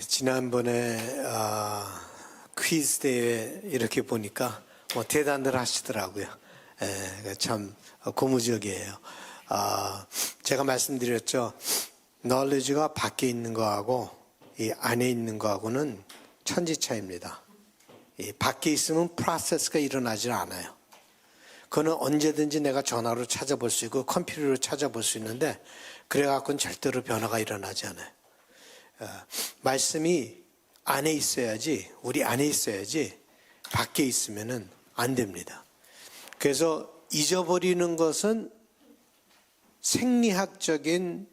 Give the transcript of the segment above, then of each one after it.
지난번에 퀴즈 대회 이렇게 보니까 대단들 하시더라고요. 참 고무적이에요. 제가 말씀드렸죠. knowledge가 밖에 있는 거하고 이 안에 있는 거하고는 천지 차이입니다. 밖에 있으면 프로세스가 일어나질 않아요. 그거는 언제든지 내가 전화로 찾아볼 수 있고 컴퓨터로 찾아볼 수 있는데 그래갖고는 절대로 변화가 일어나지 않아요. 말씀이 안에 있어야지, 우리 안에 있어야지 밖에 있으면은 안 됩니다. 그래서 잊어버리는 것은 생리학적인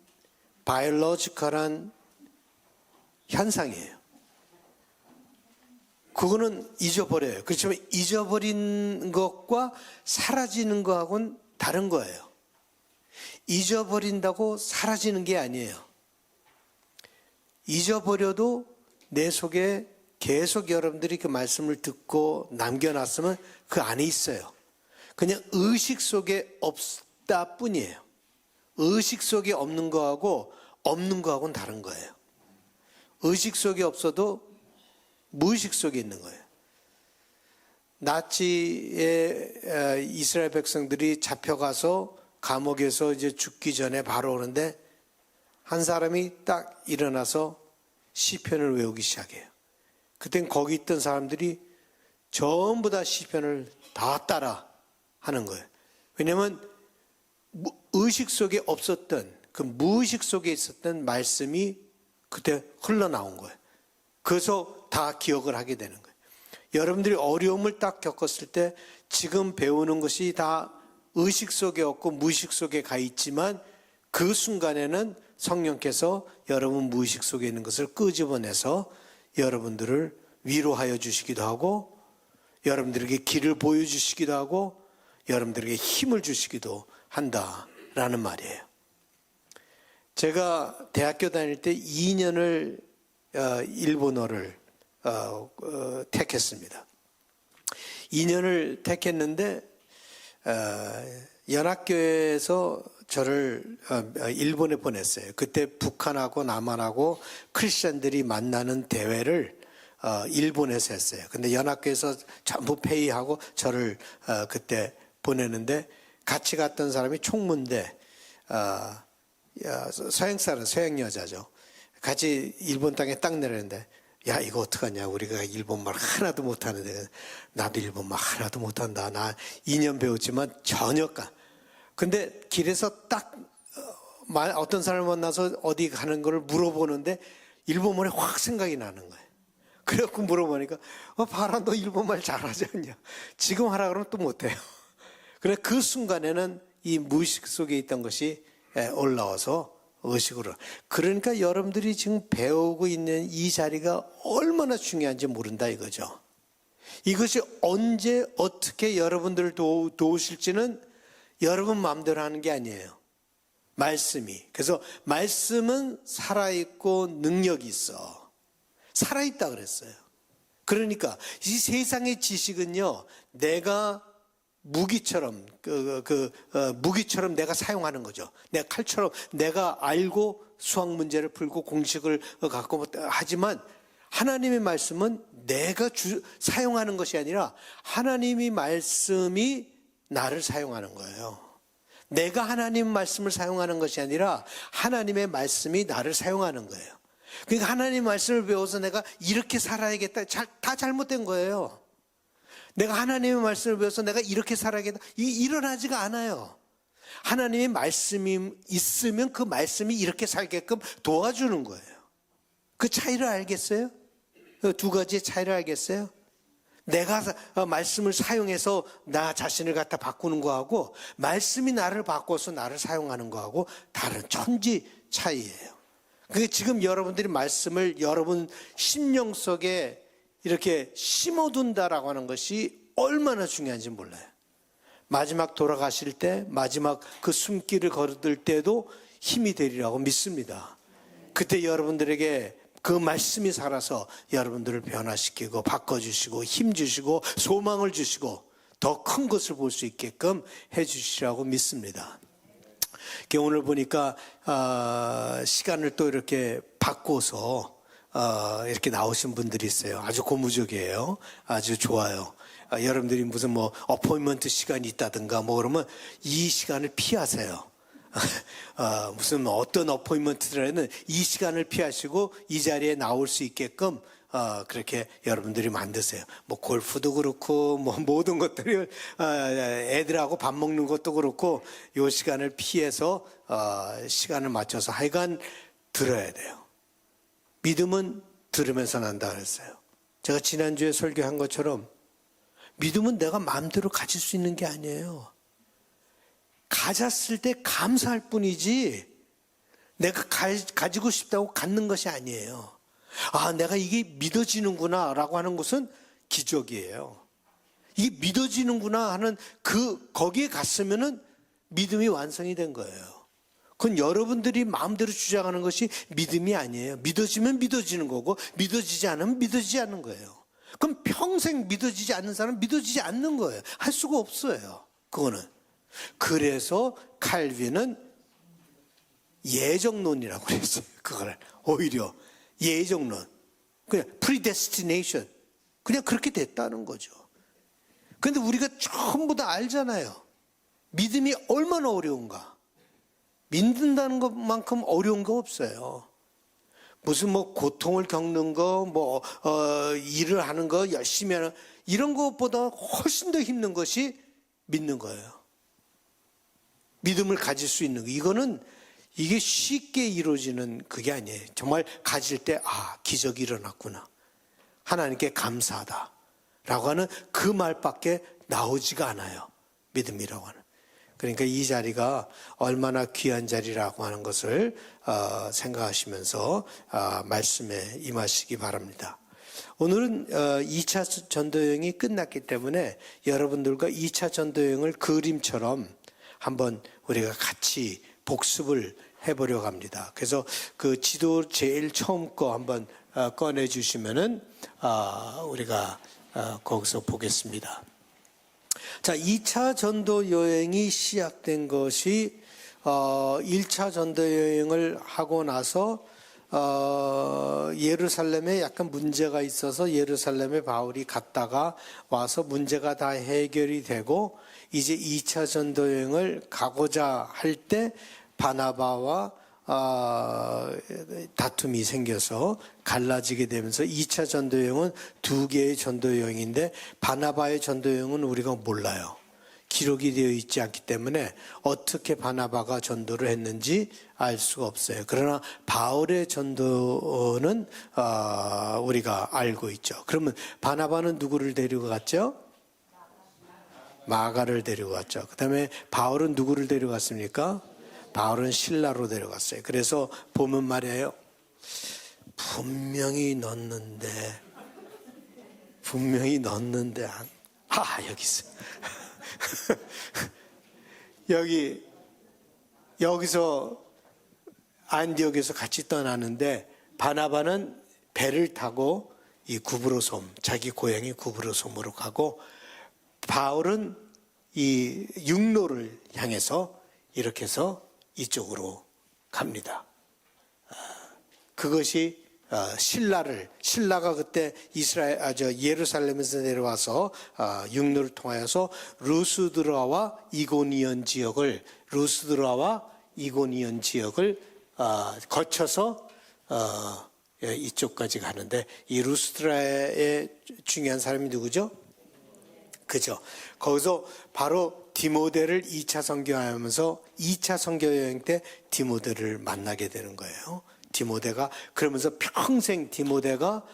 바이올로지컬한 현상이에요. 그거는 잊어버려요. 그렇지만 잊어버린 것과 사라지는 것하고는 다른 거예요. 잊어버린다고 사라지는 게 아니에요. 잊어버려도 내 속에 계속 여러분들이 그 말씀을 듣고 남겨놨으면 그 안에 있어요. 그냥 의식 속에 없다 뿐이에요. 의식 속에 없는 거하고 없는 거하고는 다른 거예요. 의식 속에 없어도 무의식 속에 있는 거예요. 나치의 이스라엘 백성들이 잡혀가서 감옥에서 이제 죽기 전에 바로 오는데 한 사람이 딱 일어나서 시편을 외우기 시작해요. 그땐 거기 있던 사람들이 전부 다 시편을 다 따라 하는 거예요. 왜냐하면 의식 속에 없었던 그 무의식 속에 있었던 말씀이 그때 흘러나온 거예요. 그래서 다 기억을 하게 되는 거예요. 여러분들이 어려움을 딱 겪었을 때 지금 배우는 것이 다 의식 속에 없고 무의식 속에 가 있지만 그 순간에는 성령께서 여러분 무의식 속에 있는 것을 끄집어내서 여러분들을 위로하여 주시기도 하고 여러분들에게 길을 보여주시기도 하고 여러분들에게 힘을 주시기도 한다라는 말이에요. 제가 대학교 다닐 때 2년을 일본어를 택했습니다. 2년을 택했는데 연합교회에서 저를 일본에 보냈어요. 그때 북한하고 남한하고 크리스천들이 만나는 대회를 일본에서 했어요. 근데 연합교회에서 전부 페이하고 저를 그때 보내는데 같이 갔던 사람이 총무인데 서양 사람, 서양 여자죠. 같이 일본 땅에 딱 내렸는데 야 이거 어떡하냐 우리가 일본말 하나도 못하는데 나도 일본말 하나도 못한다. 나 2년 배웠지만 전혀 근데 길에서 딱 어떤 사람을 만나서 어디 가는 걸 물어보는데 일본말이 확 생각이 나는 거예요. 그래갖고 물어보니까 봐라 너 일본말 잘하지 않냐. 지금 하라 그러면 또 못해요. 그래 그 순간에는 이 무의식 속에 있던 것이 올라와서 의식으로. 그러니까 여러분들이 지금 배우고 있는 이 자리가 얼마나 중요한지 모른다 이거죠. 이것이 언제 어떻게 여러분들을 도우실지는 여러분 마음대로 하는 게 아니에요. 말씀이. 그래서 말씀은 살아있고 능력이 있어. 살아있다 그랬어요. 그러니까 이 세상의 지식은요, 내가 무기처럼 무기처럼 내가 사용하는 거죠. 내가 칼처럼 내가 알고 수학 문제를 풀고 공식을 갖고 하지만 하나님의 말씀은 내가 사용하는 것이 아니라 하나님의 말씀이 나를 사용하는 거예요. 내가 하나님 말씀을 사용하는 것이 아니라 하나님의 말씀이 나를 사용하는 거예요. 그러니까 하나님 말씀을 배워서 내가 이렇게 살아야겠다. 다 잘못된 거예요. 내가 하나님의 말씀을 배워서 내가 이렇게 살아야겠다. 일어나지가 않아요. 하나님의 말씀이 있으면 그 말씀이 이렇게 살게끔 도와주는 거예요. 그 차이를 알겠어요? 두 가지의 차이를 알겠어요? 내가 말씀을 사용해서 나 자신을 갖다 바꾸는 거하고 말씀이 나를 바꿔서 나를 사용하는 거하고 다른 천지 차이예요. 그게 지금 여러분들이 말씀을 여러분 심령 속에 이렇게 심어둔다라고 하는 것이 얼마나 중요한지 몰라요. 마지막 돌아가실 때 마지막 그 숨길을 걸을 때도 힘이 되리라고 믿습니다. 그때 여러분들에게 그 말씀이 살아서 여러분들을 변화시키고 바꿔주시고 힘주시고 소망을 주시고 더 큰 것을 볼 수 있게끔 해주시라고 믿습니다. 오늘 보니까 시간을 또 이렇게 바꿔서 이렇게 나오신 분들이 있어요. 아주 고무적이에요. 아주 좋아요. 여러분들이 무슨 뭐 어포인먼트 시간이 있다든가 뭐 그러면 이 시간을 피하세요. 무슨 어떤 어포인먼트라는 이 시간을 피하시고 이 자리에 나올 수 있게끔 그렇게 여러분들이 만드세요. 뭐 골프도 그렇고 뭐 모든 것들을 애들하고 밥 먹는 것도 그렇고 요 시간을 피해서 시간을 맞춰서 하여간 들어야 돼요. 믿음은 들으면서 난다 그랬어요. 제가 지난주에 설교한 것처럼 믿음은 내가 마음대로 가질 수 있는 게 아니에요. 가졌을 때 감사할 뿐이지 내가 가지고 싶다고 갖는 것이 아니에요. 내가 이게 믿어지는구나 라고 하는 것은 기적이에요. 이게 믿어지는구나 하는 거기에 갔으면은 믿음이 완성이 된 거예요. 그건 여러분들이 마음대로 주장하는 것이 믿음이 아니에요. 믿어지면 믿어지는 거고 믿어지지 않으면 믿어지지 않는 거예요. 그럼 평생 믿어지지 않는 사람은 믿어지지 않는 거예요. 할 수가 없어요. 그거는. 그래서 칼빈은 예정론이라고 그랬어요. 그거를 오히려 예정론, 그냥 predestination, 그냥 그렇게 됐다는 거죠. 그런데 우리가 전부 다 알잖아요. 믿음이 얼마나 어려운가. 믿는다는 것만큼 어려운 거 없어요. 무슨 뭐 고통을 겪는 거, 뭐 일을 하는 거, 열심히 하는 이런 것보다 훨씬 더 힘든 것이 믿는 거예요. 믿음을 가질 수 있는 거. 이게 쉽게 이루어지는 그게 아니에요. 정말 가질 때 기적이 일어났구나. 하나님께 감사하다. 라고 하는 그 말밖에 나오지가 않아요. 믿음이라고 하는. 그러니까 이 자리가 얼마나 귀한 자리라고 하는 것을 생각하시면서 말씀에 임하시기 바랍니다. 오늘은 2차 전도여행이 끝났기 때문에 여러분들과 2차 전도여행을 그림처럼 한번 우리가 같이 복습을 해보려고 합니다. 그래서 그 지도 제일 처음 거 한번 꺼내 주시면은 우리가 거기서 보겠습니다. 자, 2차 전도 여행이 시작된 것이 1차 전도 여행을 하고 나서 예루살렘에 약간 문제가 있어서 예루살렘에 바울이 갔다가 와서 문제가 다 해결이 되고 이제 2차 전도 여행을 가고자 할 때 바나바와 다툼이 생겨서 갈라지게 되면서 2차 전도여행은 두 개의 전도여행인데 바나바의 전도여행은 우리가 몰라요. 기록이 되어 있지 않기 때문에 어떻게 바나바가 전도를 했는지 알 수가 없어요. 그러나 바울의 전도는 우리가 알고 있죠. 그러면 바나바는 누구를 데리고 갔죠? 마가를 데리고 갔죠. 그 다음에 바울은 누구를 데려갔습니까? 바울은 신라로 데려갔어요. 그래서 보면 말이에요. 분명히 넣었는데 여기 있어. 여기서 안디옥에서 같이 떠나는데 바나바는 배를 타고 이 구브로솜, 자기 고향이 구브로솜으로 가고 바울은 이 육로를 향해서 이렇게 해서 이쪽으로 갑니다. 그것이 신라가 그때 예루살렘에서 내려와서 육로를 통하여서 루스드라와 이고니온 지역을 거쳐서 이쪽까지 가는데 이 루스드라의 중요한 사람이 누구죠? 그죠? 거기서 바로 디모데를 2차 선교하면서 2차 선교 여행 때 디모데를 만나게 되는 거예요. 디모데가 그러면서 평생 디모데가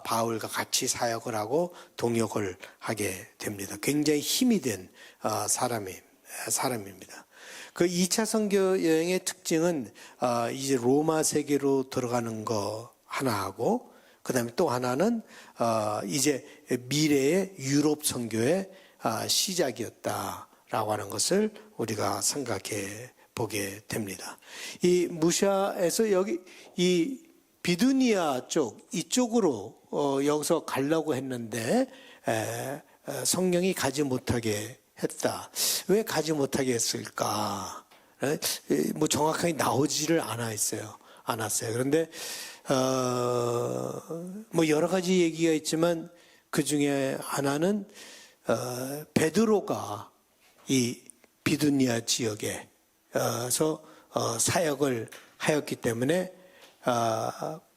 바울과 같이 사역을 하고 동역을 하게 됩니다. 굉장히 힘이 된 사람입니다. 그 2차 선교 여행의 특징은 이제 로마 세계로 들어가는 거 하나하고 그다음에 또 하나는 이제 미래의 유럽 선교의 시작이었다라고 하는 것을 우리가 생각해 보게 됩니다. 이 무샤에서 여기 이 비두니아 쪽 이쪽으로 여기서 가려고 했는데 성령이 가지 못하게 했다. 왜 가지 못하게 했을까? 뭐 정확하게 나오지를 않았어요. 그런데 뭐 여러 가지 얘기가 있지만 그 중에 하나는 베드로가 이 비두니아 지역에서 사역을 하였기 때문에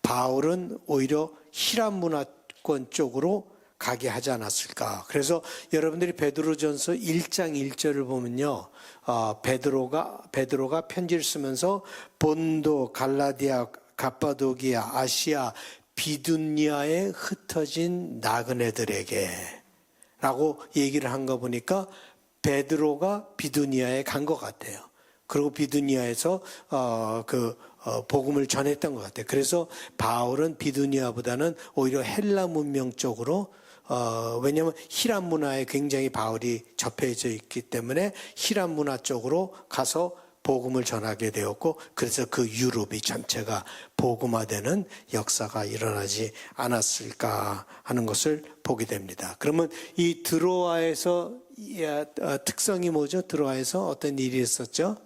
바울은 오히려 히람 문화권 쪽으로 가게 하지 않았을까. 그래서 여러분들이 베드로전서 1장 1절을 보면요, 베드로가 편지를 쓰면서 본도, 갈라디아, 갑바도기아, 아시아, 비두니아에 흩어진 나그네들에게 라고 얘기를 한 거 보니까 베드로가 비두니아에 간 것 같아요. 그리고 비두니아에서 복음을 전했던 것 같아요. 그래서 바울은 비두니아보다는 오히려 헬라 문명 쪽으로, 왜냐하면 히람 문화에 굉장히 바울이 접해져 있기 때문에 히람 문화 쪽으로 가서 복음을 전하게 되었고, 그래서 그 유럽이 전체가 복음화되는 역사가 일어나지 않았을까 하는 것을 보게 됩니다. 그러면 이 드로아에서 특성이 뭐죠? 드로아에서 어떤 일이 있었죠?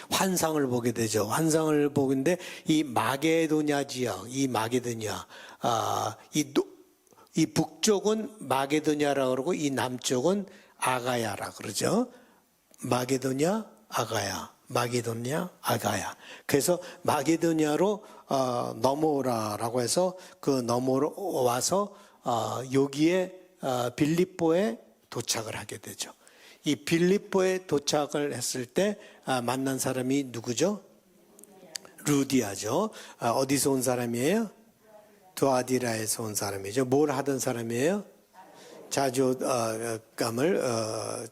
환상을 보게 되죠. 환상을 보는데 이 마게도냐 지역, 이 마게도냐, 이 북쪽은 마게도냐라고 그러고 이 남쪽은 아가야라 그러죠. 마게도냐, 아가야. 그래서 마게도냐로 넘어오라라고 해서 그 넘어와서 여기에 빌립보에 도착을 하게 되죠. 이 빌립보에 도착을 했을 때 만난 사람이 누구죠? 루디아죠. 어디서 온 사람이에요? 두아디라에서 온 사람이죠. 뭘 하던 사람이에요? 자조감을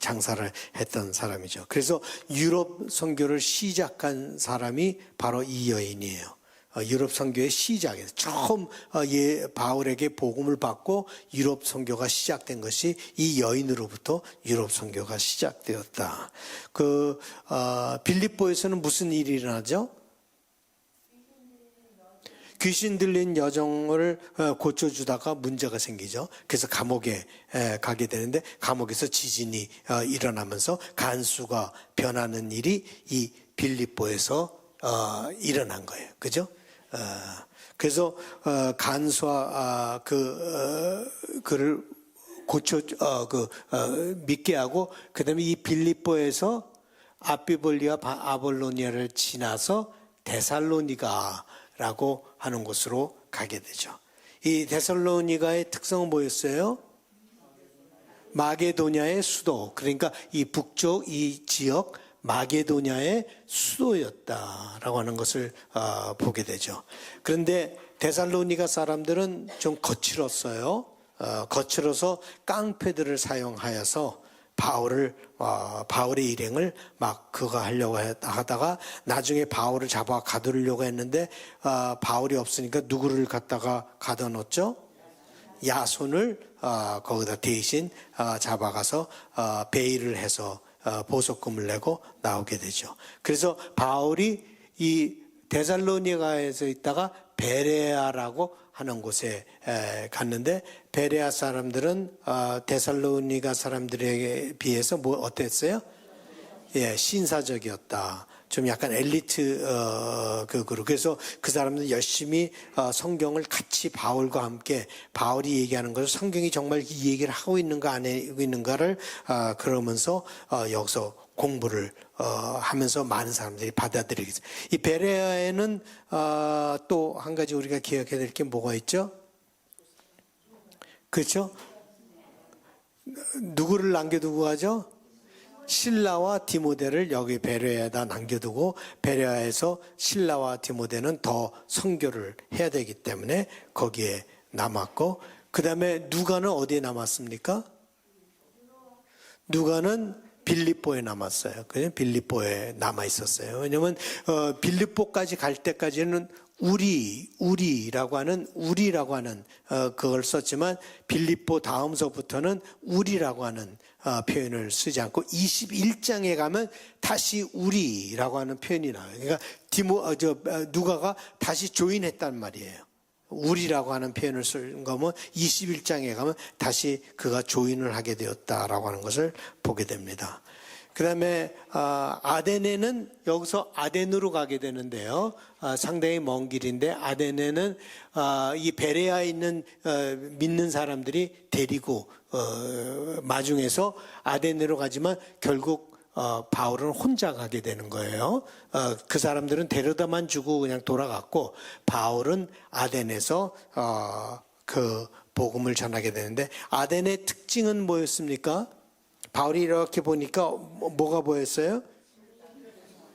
장사를 했던 사람이죠. 그래서 유럽 선교를 시작한 사람이 바로 이 여인이에요. 유럽 선교의 시작에서 처음 바울에게 복음을 받고 유럽 선교가 시작된 것이 이 여인으로부터 유럽 선교가 시작되었다. 빌립보에서는 무슨 일이 일어나죠? 귀신 들린 여정을 고쳐주다가 문제가 생기죠. 그래서 감옥에 가게 되는데 감옥에서 지진이 일어나면서 간수가 변하는 일이 이 빌립보에서 일어난 거예요. 그죠? 그래서 간수와 그를 믿게 하고, 그 다음에 이 빌립보에서 아비볼리와 아볼로니아를 지나서 데살로니가라고 하는 곳으로 가게 되죠. 이 데살로니가의 특성은 뭐였어요? 마게도냐의 수도, 그러니까 이 북쪽 이 지역 마게도냐의 수도였다라고 하는 것을 보게 되죠. 그런데 데살로니가 사람들은 좀 거칠었어요. 거칠어서 깡패들을 사용하여서 바울의 일행을 막 그거 하려고 하다가 나중에 바울을 잡아 가두려고 했는데 바울이 없으니까 누구를 갖다가 가둬놓죠? 야손을 거기다 대신 잡아가서 베일을 해서 보석금을 내고 나오게 되죠. 그래서 바울이 이 데살로니가에서 있다가 베레아라고 하는 곳에 갔는데, 베레아 사람들은 데살로니가 사람들에 비해서 어땠어요? 예, 신사적이었다. 좀 약간 엘리트 그룹. 그래서 그 사람들은 열심히 성경을 같이 바울과 함께 바울이 얘기하는 것을 성경이 정말 이 얘기를 하고 있는가 안 하고 있는가를 그러면서 여기서 공부를 하면서 많은 사람들이 받아들이게 돼요. 이 베레아에는 또 한 가지 우리가 기억해야 될 게 뭐가 있죠? 그렇죠? 누구를 남겨두고 가죠? 실라와 디모데를 여기 베레아에다 남겨두고, 베레아에서 실라와 디모데는 더 선교를 해야 되기 때문에 거기에 남았고, 그 다음에 누가는 어디에 남았습니까? 누가는 빌립보에 남았어요. 그냥 빌립보에 남아 있었어요. 왜냐하면 빌립보까지 갈 때까지는 우리라고 하는 그걸 썼지만, 빌립보 다음서부터는 우리라고 하는 표현을 쓰지 않고 21장에 가면 다시 우리라고 하는 표현이 나와요. 그러니까 누가가 다시 조인했단 말이에요. 우리라고 하는 표현을 쓴 거면 21장에 가면 다시 그가 조인을 하게 되었다라고 하는 것을 보게 됩니다. 그다음에 아데네는 여기서 아덴으로 가게 되는데요. 상당히 먼 길인데 아데네는 이 베레아에 있는 믿는 사람들이 데리고 마중에서 아데네로 가지만 결국 바울은 혼자 가게 되는 거예요. 그 사람들은 데려다만 주고 그냥 돌아갔고 바울은 아덴에서 그 복음을 전하게 되는데 아덴의 특징은 뭐였습니까? 바울이 이렇게 보니까 뭐가 보였어요?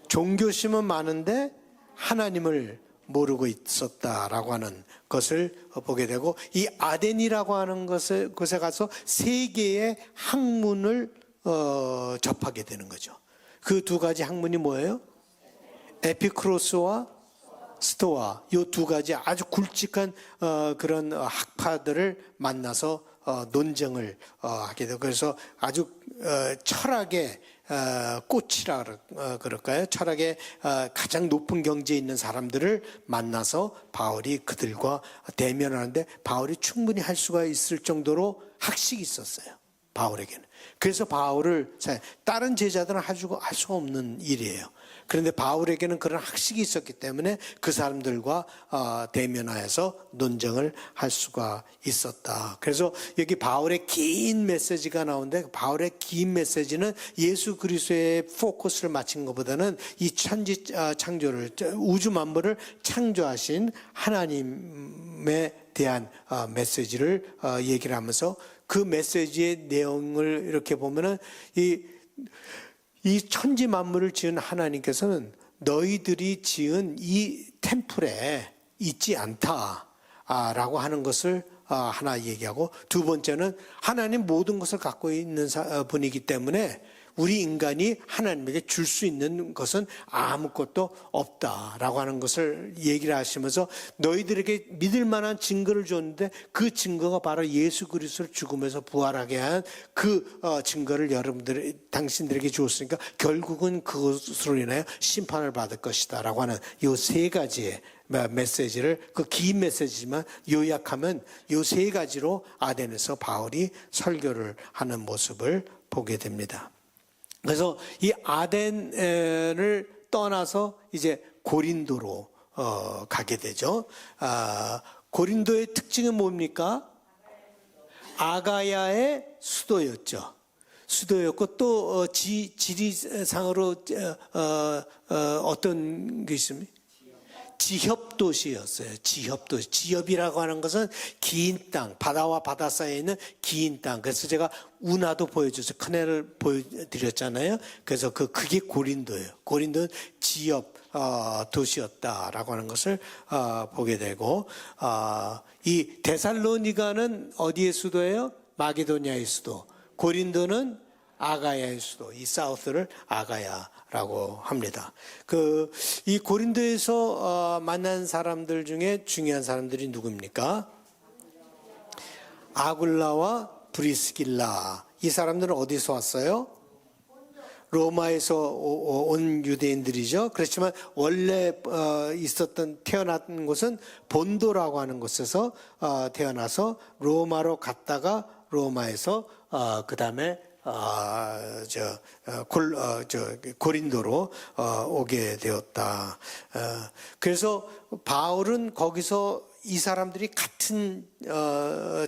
종교심은 많은데 하나님을 모르고 있었다라고 하는 것을 보게 되고 이 아덴이라고 하는 곳에 가서 세 개의 학문을 접하게 되는 거죠. 그 두 가지 학문이 뭐예요? 에피크로스와 스토아, 이 두 가지 아주 굵직한 그런 학파들을 만나서 논쟁을 하게 되고 그래서 아주 철학의 꽃이라 그럴까요? 철학의 가장 높은 경지에 있는 사람들을 만나서 바울이 그들과 대면하는데 바울이 충분히 할 수가 있을 정도로 학식이 있었어요. 바울에게는. 그래서 바울을 다른 제자들은 할 수가 없는 일이에요. 그런데 바울에게는 그런 학식이 있었기 때문에 그 사람들과 대면하여서 논쟁을 할 수가 있었다. 그래서 여기 바울의 긴 메시지가 나오는데 바울의 긴 메시지는 예수 그리스도의 포커스를 맞춘 것보다는 이 천지 창조를 우주 만물을 창조하신 하나님에 대한 메시지를 얘기를 하면서 그 메시지의 내용을 이렇게 보면은 이 천지 만물을 지은 하나님께서는 너희들이 지은 이 템플에 있지 않다라고 하는 것을 하나 얘기하고 두 번째는 하나님 모든 것을 갖고 있는 분이기 때문에 우리 인간이 하나님에게 줄 수 있는 것은 아무것도 없다라고 하는 것을 얘기를 하시면서 너희들에게 믿을 만한 증거를 줬는데 그 증거가 바로 예수 그리스도를 죽음에서 부활하게 한 그 증거를 당신들에게 주었으니까 결국은 그것으로 인하여 심판을 받을 것이다 라고 하는 이 세 가지의 메시지를 그 긴 메시지지만 요약하면 이 세 가지로 아덴에서 바울이 설교를 하는 모습을 보게 됩니다. 그래서 이 아덴을 떠나서 이제 고린도로 가게 되죠. 고린도의 특징은 뭡니까? 아가야의 수도였죠. 수도였고 또 지리상으로 어떤 게 있습니까? 지협도시였어요. 지협도시. 지협이라고 하는 것은 긴 땅, 바다와 바다 사이에 있는 긴 땅. 그래서 제가 운하도 보여줘서 큰 애를 보여드렸잖아요. 그래서 그게 고린도예요. 고린도는 지협 도시였다라고 하는 것을 보게 되고 이 데살로니가는 어디의 수도예요? 마게도니아의 수도. 고린도는 아가야의 수도. 이 사우스를 아가야라고 합니다. 이 고린도에서 만난 사람들 중에 중요한 사람들이 누굽니까? 아굴라와 브리스길라. 이 사람들은 어디서 왔어요? 로마에서 온 유대인들이죠. 그렇지만 원래 태어난 곳은 본도라고 하는 곳에서 태어나서 로마로 갔다가 로마에서 그 다음에 고린도로 오게 되었다. 그래서 바울은 거기서 이 사람들이 같은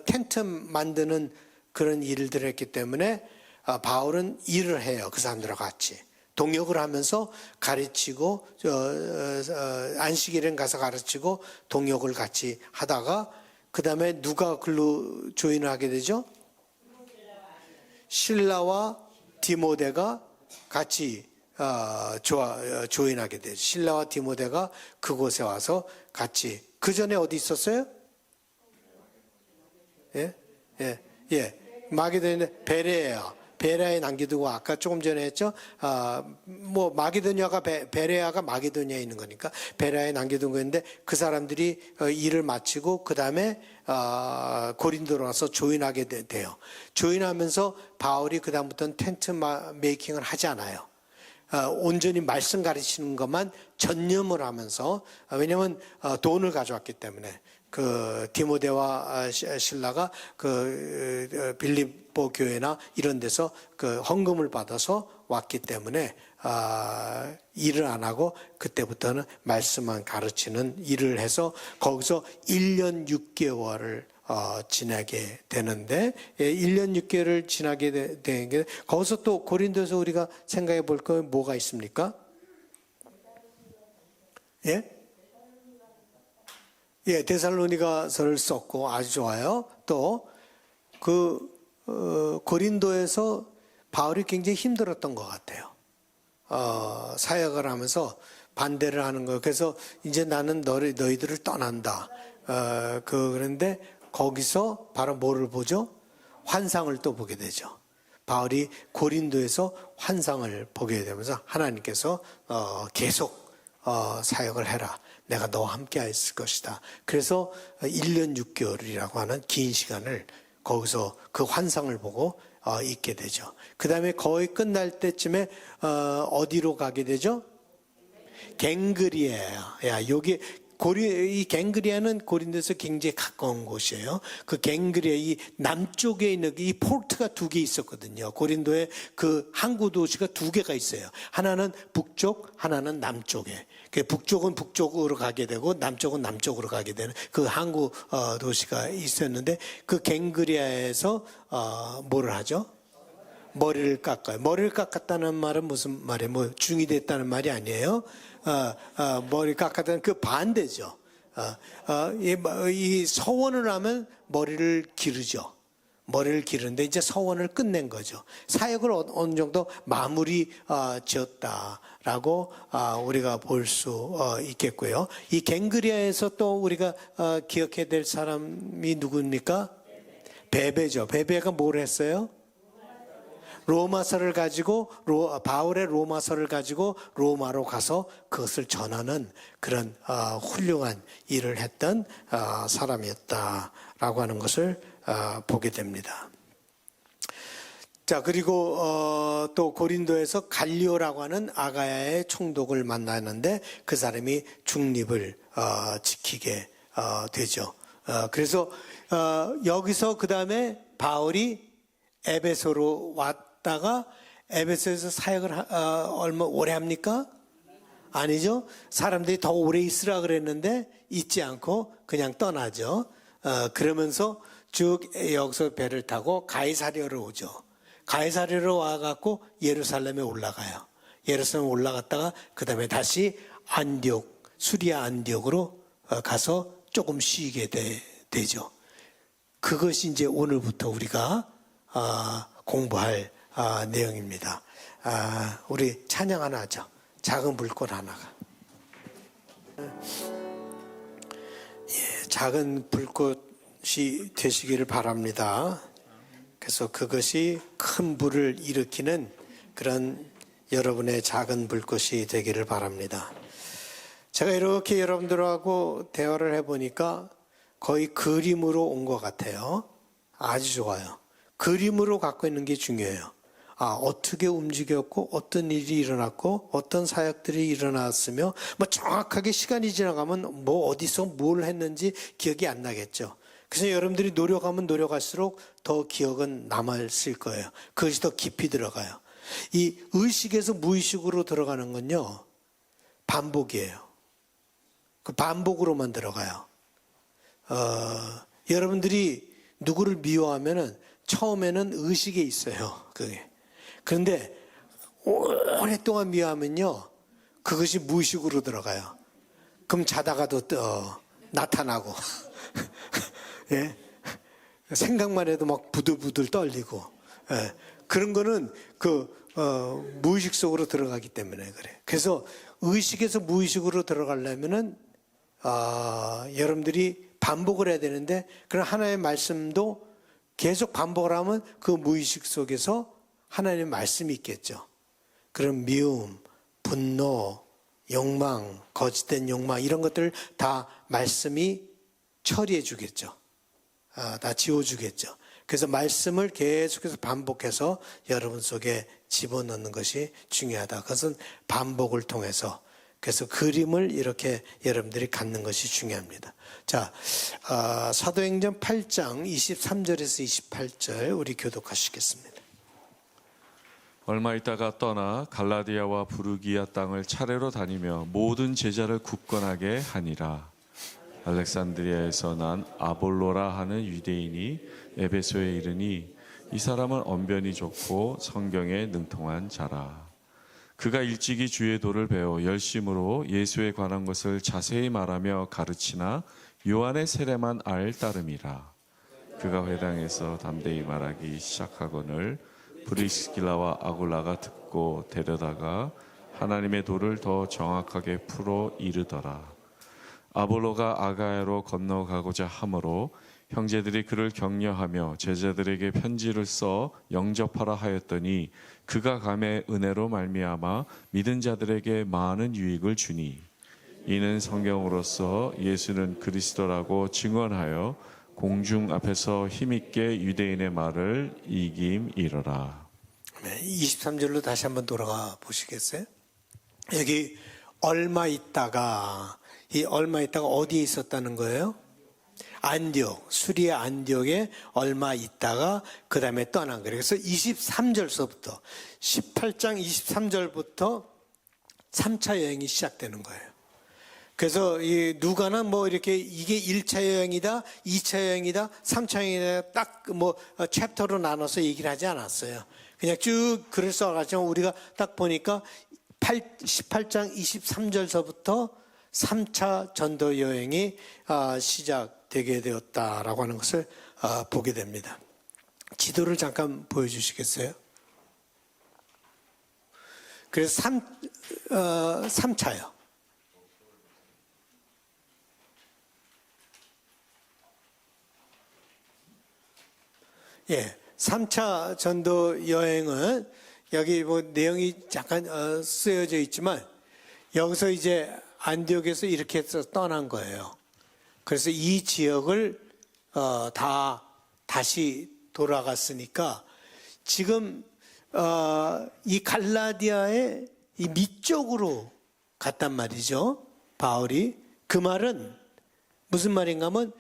텐트 만드는 그런 일들을 했기 때문에 바울은 일을 해요. 그 사람들과 같이. 동역을 하면서 가르치고 안식일엔 가서 가르치고 동역을 같이 하다가 그 다음에 누가 글로 조인을 하게 되죠? 실라와 디모데가 같이 조인하게 되죠. 실라와 디모데가 그곳에 와서 같이. 그 전에 어디 있었어요? 마게도니아 베레아에 남겨두고 아까 조금 전에 했죠. 마게도니아가 베레아가 마게도니아에 있는 거니까 베레아에 남겨둔 거였는데 그 사람들이 일을 마치고 그 다음에 고린도로 와서 조인하게 돼요. 조인하면서 바울이 그 다음부터는 텐트 메이킹을 하지 않아요. 온전히 말씀 가르치는 것만 전념을 하면서, 왜냐하면 돈을 가져왔기 때문에 그 디모데와 실라가 그 빌립보 교회나 이런 데서 그 헌금을 받아서 왔기 때문에 일을 안 하고 그때부터는 말씀만 가르치는 일을 해서 거기서 1년 6개월을 지나게 되는데, 1년 6개월을 지나게 되는 게, 거기서 또 고린도에서 우리가 생각해 볼 거 뭐가 있습니까? 예? 예, 데살로니가서를 썼고 아주 좋아요. 또 고린도에서 바울이 굉장히 힘들었던 것 같아요. 사역을 하면서 반대를 하는 거예요. 그래서 이제 나는 너희들을 떠난다. 그런데 거기서 바로 뭐를 보죠? 환상을 또 보게 되죠. 바울이 고린도에서 환상을 보게 되면서 하나님께서 계속 사역을 해라. 내가 너와 함께 있을 것이다. 그래서 1년 6개월이라고 하는 긴 시간을 거기서 그 환상을 보고 있게 되죠. 그 다음에 거의 끝날 때쯤에 어디로 가게 되죠? 갱그리아예요. 여기 이 갱그리아는 고린도에서 굉장히 가까운 곳이에요. 그 갱그리아 이 남쪽에 있는 이 포트가 2개 있었거든요. 고린도에 그 항구 도시가 2개가 있어요. 하나는 북쪽, 하나는 남쪽에. 북쪽은 북쪽으로 가게 되고 남쪽은 남쪽으로 가게 되는 그 항구 도시가 있었는데, 그 갱그리아에서 뭐를 하죠? 머리를 깎아요. 머리를 깎았다는 말은 무슨 말이에요? 뭐 중이 됐다는 말이 아니에요. 머리 깎았다는 그 반대죠. 이 서원을 하면 머리를 기르죠. 머리를 기르는데 이제 서원을 끝낸 거죠. 사역을 어느 정도 마무리 지었다라고 우리가 볼 수 있겠고요. 이 갱그리아에서 또 우리가 기억해야 될 사람이 누굽니까? 베베죠. 베베가 뭘 했어요? 로마서를 가지고 바울의 로마서를 가지고 로마로 가서 그것을 전하는 그런 훌륭한 일을 했던 사람이었다라고 하는 것을 보게 됩니다. 자, 그리고 또 고린도에서 갈리오라고 하는 아가야의 총독을 만나는데 그 사람이 중립을 지키게 되죠. 그래서 여기서 그 다음에 바울이 에베소로 왔다가 에베소에서 사역을 얼마 오래 합니까? 아니죠. 사람들이 더 오래 있으라 그랬는데 있지 않고 그냥 떠나죠. 그러면서 쭉 여기서 배를 타고 가이사랴로 오죠. 가이사랴로 와갖고 예루살렘에 올라가요. 예루살렘에 올라갔다가 그 다음에 다시 안디옥, 수리아 안디옥으로 가서 조금 쉬게 되죠. 그것이 이제 오늘부터 우리가 공부할 내용입니다. 우리 찬양 하나 하죠. 작은 불꽃 하나가. 작은 불꽃이 되시기를 바랍니다. 그래서 그것이 큰 불을 일으키는 그런 여러분의 작은 불꽃이 되기를 바랍니다. 제가 이렇게 여러분들하고 대화를 해보니까 거의 그림으로 온 것 같아요. 아주 좋아요. 그림으로 갖고 있는 게 중요해요. 어떻게 움직였고 어떤 일이 일어났고 어떤 사역들이 일어났으며 뭐 정확하게 시간이 지나가면 뭐 어디서 뭘 했는지 기억이 안 나겠죠. 그래서 여러분들이 노력하면 노력할수록 더 기억은 남아있을 거예요. 그것이 더 깊이 들어가요. 이 의식에서 무의식으로 들어가는 건요, 반복이에요. 그 반복으로만 들어가요. 여러분들이 누구를 미워하면은 처음에는 의식에 있어요. 그게. 그런데 오랫동안 미워하면요, 그것이 무의식으로 들어가요. 그럼 자다가도 나타나고, 예? 생각만 해도 막 부들부들 떨리고, 예. 그런 거는 무의식 속으로 들어가기 때문에 그래. 그래서 의식에서 무의식으로 들어가려면은 여러분들이 반복을 해야 되는데, 그런 하나의 말씀도 계속 반복을 하면 그 무의식 속에서 하나님의 말씀이 있겠죠. 그런 미움, 분노, 욕망, 거짓된 욕망, 이런 것들 다 말씀이 처리해 주겠죠. 다 지워주겠죠. 그래서 말씀을 계속해서 반복해서 여러분 속에 집어넣는 것이 중요하다. 그것은 반복을 통해서. 그래서 그림을 이렇게 여러분들이 갖는 것이 중요합니다. 자, 사도행전 8장 23절에서 28절 우리 교독하시겠습니다. 얼마 있다가 떠나 갈라디아와 부르기아 땅을 차례로 다니며 모든 제자를 굳건하게 하니라. 알렉산드리아에서 난 아볼로라 하는 유대인이 에베소에 이르니 이 사람은 언변이 좋고 성경에 능통한 자라. 그가 일찍이 주의 도를 배워 열심으로 예수에 관한 것을 자세히 말하며 가르치나 요한의 세례만 알 따름이라. 그가 회당에서 담대히 말하기 시작하거늘 브리스길라와 아굴라가 듣고 데려다가 하나님의 도를 더 정확하게 풀어 이르더라. 아볼로가 아가야로 건너가고자 하므로 형제들이 그를 격려하며 제자들에게 편지를 써 영접하라 하였더니 그가 감의 은혜로 말미암아 믿은 자들에게 많은 유익을 주니 이는 성경으로서 예수는 그리스도라고 증언하여 공중 앞에서 힘있게 유대인의 말을 이김이러라. 23절로 다시 한번 돌아가 보시겠어요? 여기 얼마 있다가 어디에 있었다는 거예요? 안디옥, 수리아 안디옥에 얼마 있다가 그 다음에 떠난 거예요. 그래서 23절서부터 18장 23절부터 3차 여행이 시작되는 거예요. 그래서 이 누가는 뭐 이렇게 이게 1차 여행이다, 2차 여행이다, 3차 여행이다 딱 뭐 챕터로 나눠서 얘기를 하지 않았어요. 그냥 쭉 글을 써가지고 우리가 딱 보니까 18장 23절서부터 3차 전도 여행이 시작되게 되었다라고 하는 것을 보게 됩니다. 지도를 잠깐 보여주시겠어요? 그래서 3차요. 예, 3차 전도 여행은 여기 뭐 내용이 잠깐 쓰여져 있지만 여기서 이제 안디옥에서 이렇게 해서 떠난 거예요. 그래서 이 지역을 다시 돌아갔으니까 지금 이 갈라디아의 이 밑쪽으로 갔단 말이죠. 바울이. 그 말은 무슨 말인가 하면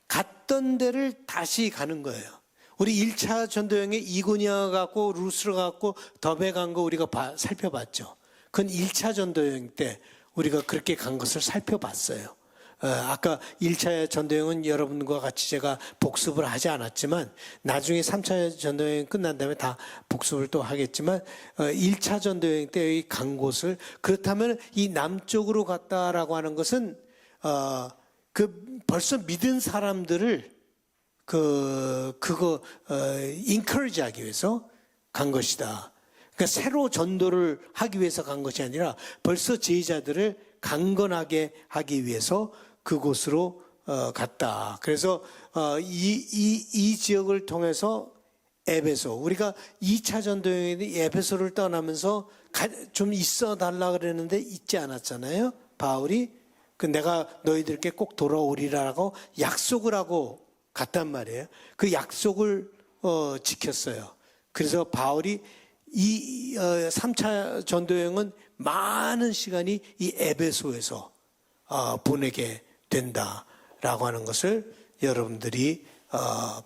갔던 데를 다시 가는 거예요. 우리 1차 전도여행에 이고니아 갔고 루스로 갔고 더베 간 거 우리가 살펴봤죠. 그건 1차 전도여행 때 우리가 그렇게 간 것을 살펴봤어요. 아까 1차 전도여행은 여러분과 같이 제가 복습을 하지 않았지만 나중에 3차 전도여행 끝난 다음에 다 복습을 또 하겠지만 1차 전도여행 때 간 곳을 그렇다면 이 남쪽으로 갔다라고 하는 것은 벌써 믿은 사람들을 encourage 하기 위해서 간 것이다. 그러니까 새로 전도를 하기 위해서 간 것이 아니라 벌써 제자들을 강건하게 하기 위해서 그곳으로 갔다. 그래서 이 지역을 통해서 에베소, 우리가 2차 전도여행에 에베소를 떠나면서 좀 있어 달라 그랬는데 있지 않았잖아요. 바울이 내가 너희들께 꼭 돌아오리라고 약속을 하고 갔단 말이에요. 그 약속을 지켰어요. 그래서 바울이 이 3차 전도여행은 많은 시간이 이 에베소에서 보내게 된다라고 하는 것을 여러분들이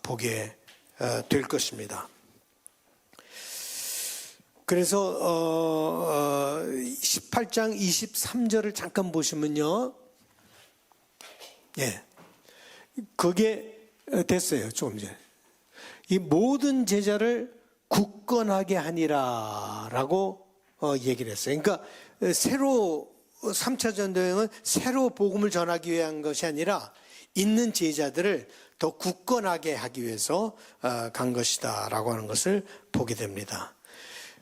보게 될 것입니다. 그래서 18장 23절을 잠깐 보시면요. 예. 그게 됐어요. 조금 전에. 이 모든 제자를 굳건하게 하니라라고 얘기를 했어요. 그러니까 새로 3차 전도여행은 새로 복음을 전하기 위한 것이 아니라 있는 제자들을 더 굳건하게 하기 위해서 간 것이다라고 하는 것을 보게 됩니다.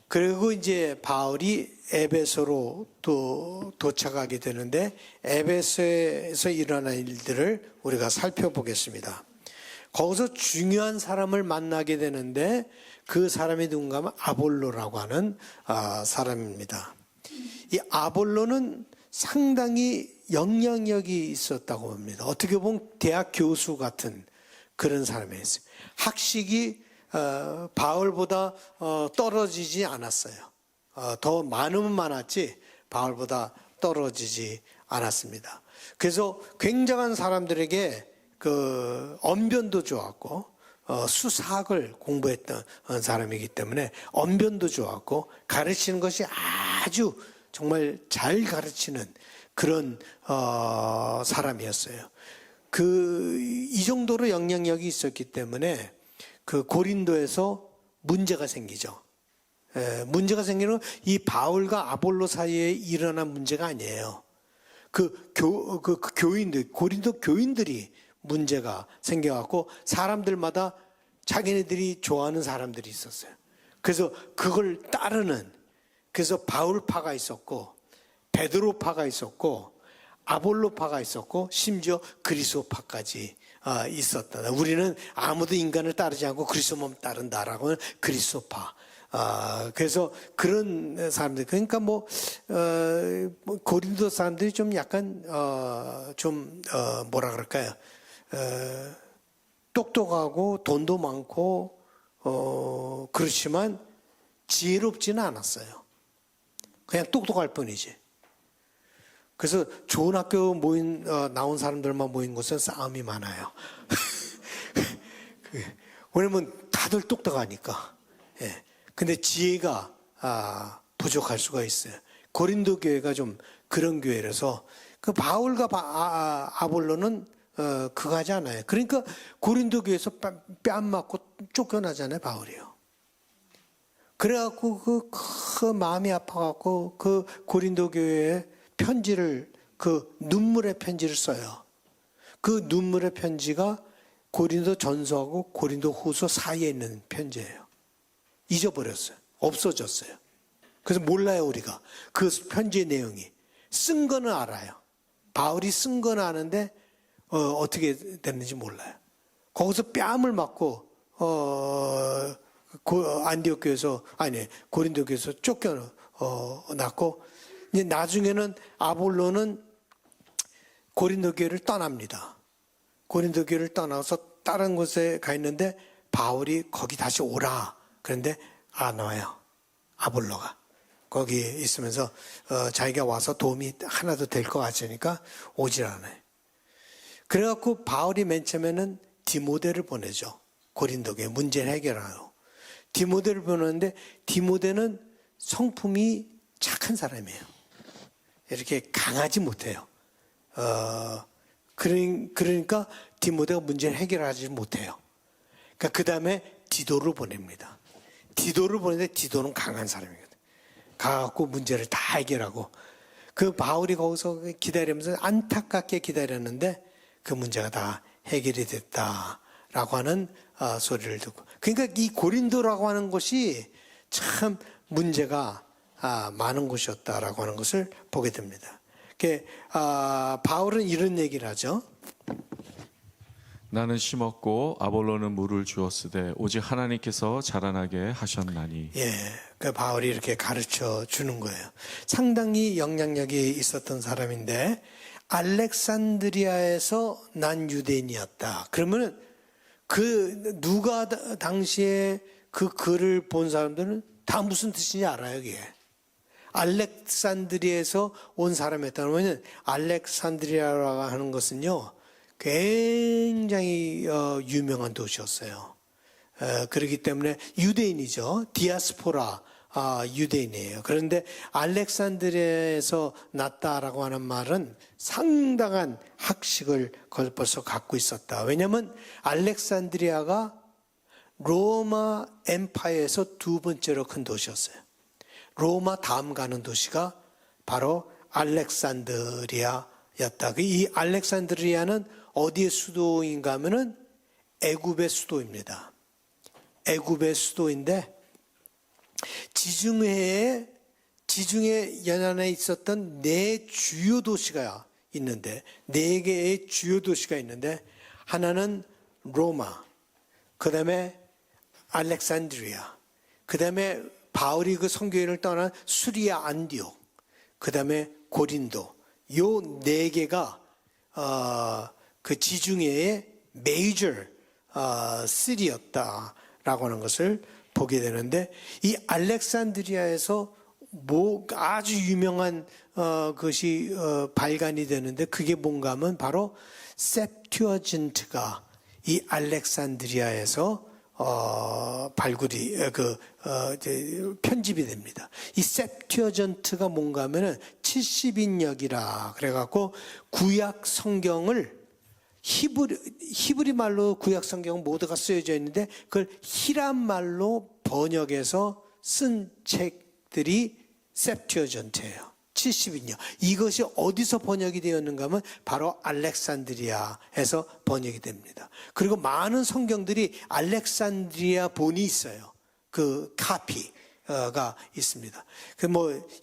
그리고 이제 바울이 에베소로 또 도착하게 되는데 에베소에서 일어난 일들을 우리가 살펴보겠습니다. 거기서 중요한 사람을 만나게 되는데 그 사람이 누군가 하면 아볼로라고 하는 사람입니다. 이 아볼로는 상당히 영향력이 있었다고 봅니다. 어떻게 보면 대학 교수 같은 그런 사람이었어요. 학식이 바울보다 떨어지지 않았어요. 더 많으면 많았지 바울보다 떨어지지 않았습니다. 그래서 굉장한 사람들에게 그 언변도 좋았고 수사학을 공부했던 사람이기 때문에 언변도 좋았고 가르치는 것이 아주 정말 잘 가르치는 그런 사람이었어요. 이 정도로 영향력이 있었기 때문에 그 고린도에서 문제가 생기죠. 문제가 생기는 이 바울과 아볼로 사이에 일어난 문제가 아니에요. 교인들, 고린도 교인들이 문제가 생겨갖고 사람들마다 자기네들이 좋아하는 사람들이 있었어요. 그래서 그걸 따르는, 그래서 바울파가 있었고, 베드로파가 있었고, 아볼로파가 있었고, 심지어 그리스도파까지 있었다. 우리는 아무도 인간을 따르지 않고 그리스도만 따른다라고는 그리스도파. 그래서 그런 사람들, 그러니까 고린도 사람들이 좀 약간, 뭐라 그럴까요? 똑똑하고 돈도 많고, 그렇지만 지혜롭지는 않았어요. 그냥 똑똑할 뿐이지. 그래서 좋은 학교 나온 사람들만 모인 곳은 싸움이 많아요. 왜냐면 다들 똑똑하니까. 예. 근데 지혜가 부족할 수가 있어요. 고린도 교회가 좀 그런 교회라서 그 바울과 아볼로는 그거 하지 않아요. 그러니까 고린도 교회에서 뺨 맞고 쫓겨나잖아요, 바울이요. 그래갖고 그 마음이 아파갖고 그 고린도 교회에 편지를, 그 눈물의 편지를 써요. 그 눈물의 편지가 고린도 전서하고 고린도 후서 사이에 있는 편지예요. 잊어버렸어요. 없어졌어요. 그래서 몰라요, 우리가. 그 편지의 내용이. 쓴 거는 알아요. 바울이 쓴 거는 아는데, 어떻게 됐는지 몰라요. 거기서 뺨을 맞고, 안디옥 교회에서, 고린도 교회에서 쫓겨났고, 이제 나중에는 아볼로는 고린도 교회를 떠납니다. 고린도 교회를 떠나서 다른 곳에 가 있는데, 바울이 거기 다시 오라. 그런데 안 와요. 아볼로가. 거기 있으면서 자기가 와서 도움이 하나도 될 것 같으니까 오질 않아요. 그래갖고 바울이 맨 처음에는 디모데를 보내죠. 고린도교에 문제를 해결하러. 디모데를 보내는데 디모데는 성품이 착한 사람이에요. 이렇게 강하지 못해요. 그러니까 디모데가 문제를 해결하지 못해요. 그러니까 그 다음에 디도를 보냅니다. 디도를 보내는데 디도는 강한 사람이거든. 가갖고 문제를 다 해결하고 그 바울이 거기서 기다리면서 안타깝게 기다렸는데 그 문제가 다 해결이 됐다라고 하는 소리를 듣고, 그러니까 이 고린도라고 하는 곳이 참 문제가 많은 곳이었다라고 하는 것을 보게 됩니다. 바울은 이런 얘기를 하죠. 나는 심었고 아볼로는 물을 주었으되 오직 하나님께서 자라나게 하셨나니. 예, 그 바울이 이렇게 가르쳐 주는 거예요. 상당히 영향력이 있었던 사람인데 알렉산드리아에서 난 유대인이었다. 그러면 누가 당시에 그 글을 본 사람들은 다 무슨 뜻인지 알아요, 이게. 알렉산드리아에서 온 사람이었다면 알렉산드리아라고 하는 것은요, 굉장히 유명한 도시였어요. 그렇기 때문에 유대인이죠. 디아스포라 유대인이에요. 그런데 알렉산드리아에서 났다라고 하는 말은 상당한 학식을 벌써 갖고 있었다. 왜냐하면 알렉산드리아가 로마 엠파이어에서 두 번째로 큰 도시였어요. 로마 다음 가는 도시가 바로 알렉산드리아였다. 이 알렉산드리아는 어디의 수도인가 하면은 애굽의 수도입니다. 애굽의 수도인데 지중해 연안에 있었던 네 주요 도시가 있는데, 네 개의 주요 도시가 있는데, 하나는 로마, 그 다음에 알렉산드리아, 그 다음에 바울이 그 선교회를 떠난 수리아 안디옥, 그 다음에 고린도, 요 네 개가 그 지중해의 메이저 시리였다라고 하는 것을 보게 되는데, 이 알렉산드리아에서 아주 유명한 것이 발간이 되는데, 그게 뭔가 하면 바로 셉튜어진트가 이 알렉산드리아에서 발굴이 편집이 됩니다. 이 셉튜어전트가 뭔가 하면은 70인역이라 그래갖고 구약 성경을 히브리 말로 구약 성경 모두가 쓰여져 있는데, 그걸 히람 말로 번역해서 쓴 책들이 셉튜어전트예요. 70인역. 이것이 어디서 번역이 되었는가 하면 바로 알렉산드리아에서 번역이 됩니다. 그리고 많은 성경들이 알렉산드리아 본이 있어요. 그 카피가 있습니다.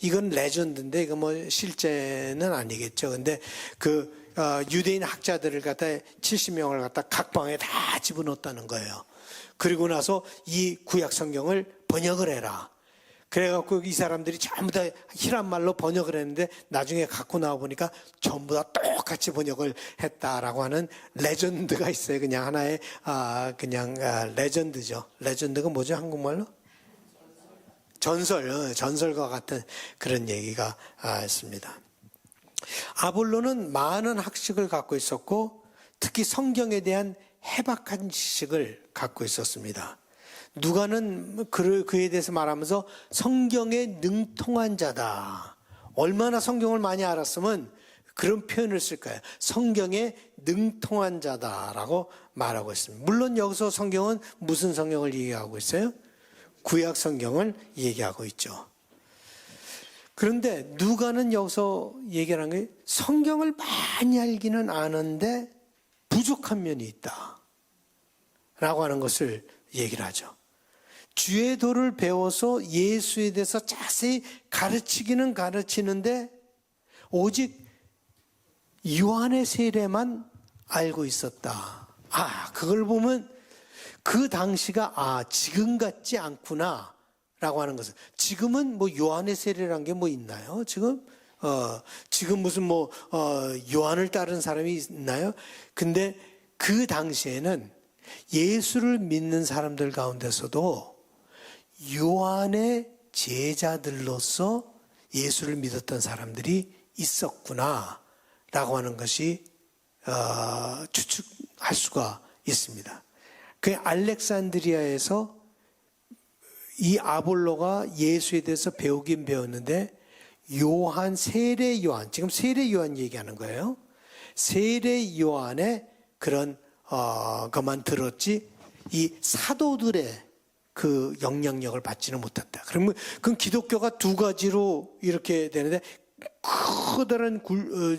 이건 레전드인데, 이거 실제는 아니겠죠. 근데 유대인 학자들을 갖다 70명을 갖다 각 방에 다 집어넣었다는 거예요. 그리고 나서 이 구약 성경을 번역을 해라. 그래갖고 이 사람들이 전부 다 히람 말로 번역을 했는데, 나중에 갖고 나와 보니까 전부 다 똑같이 번역을 했다라고 하는 레전드가 있어요. 그냥 하나의 레전드죠. 레전드가 뭐죠, 한국말로? 전설과 같은 그런 얘기가 있습니다. 아볼로는 많은 학식을 갖고 있었고, 특히 성경에 대한 해박한 지식을 갖고 있었습니다. 누가는 그에 대해서 말하면서 성경에 능통한 자다. 얼마나 성경을 많이 알았으면 그런 표현을 쓸까요? 성경에 능통한 자다라고 말하고 있습니다. 물론 여기서 성경은 무슨 성경을 얘기하고 있어요? 구약 성경을 얘기하고 있죠. 그런데 누가는 여기서 얘기를 한 게, 성경을 많이 알기는 아는데 부족한 면이 있다 라고 하는 것을 얘기를 하죠. 주의 도를 배워서 예수에 대해서 자세히 가르치기는 가르치는데, 오직 요한의 세례만 알고 있었다. 그걸 보면 그 당시가 지금 같지 않구나 라고 하는 것은, 지금은 요한의 세례란 게 있나요? 지금 무슨 요한을 따른 사람이 있나요? 근데 그 당시에는 예수를 믿는 사람들 가운데서도 요한의 제자들로서 예수를 믿었던 사람들이 있었구나 라고 하는 것이 추측할 수가 있습니다. 그 알렉산드리아에서 이 아볼로가 예수에 대해서 배우긴 배웠는데, 요한, 세례 요한, 지금 세례 요한 얘기하는 거예요. 세례 요한의 그런 것만 들었지, 이 사도들의 그 영향력을 받지는 못한다. 그러면 그건 기독교가 두 가지로 이렇게 되는데, 커다란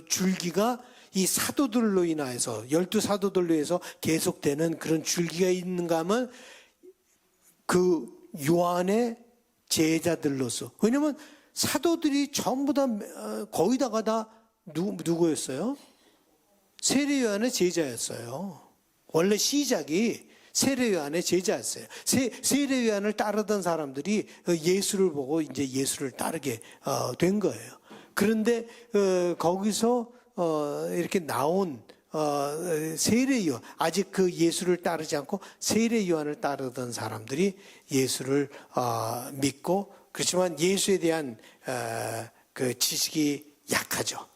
줄기가 이 사도들로 인하여서, 12사도들로 해서 계속되는 그런 줄기가 있는가 하면 그 요한의 제자들로서. 왜냐면 사도들이 전부 다 거의 다가 다 누구였어요? 세례 요한의 제자였어요. 원래 시작이 세례 요한의 제자였어요. 세례 요한을 따르던 사람들이 예수를 보고 이제 예수를 따르게 된 거예요. 그런데 거기서 이렇게 나온 세례 요한, 아직 그 예수를 따르지 않고 세례 요한을 따르던 사람들이 예수를 믿고, 그렇지만 예수에 대한 그 지식이 약하죠.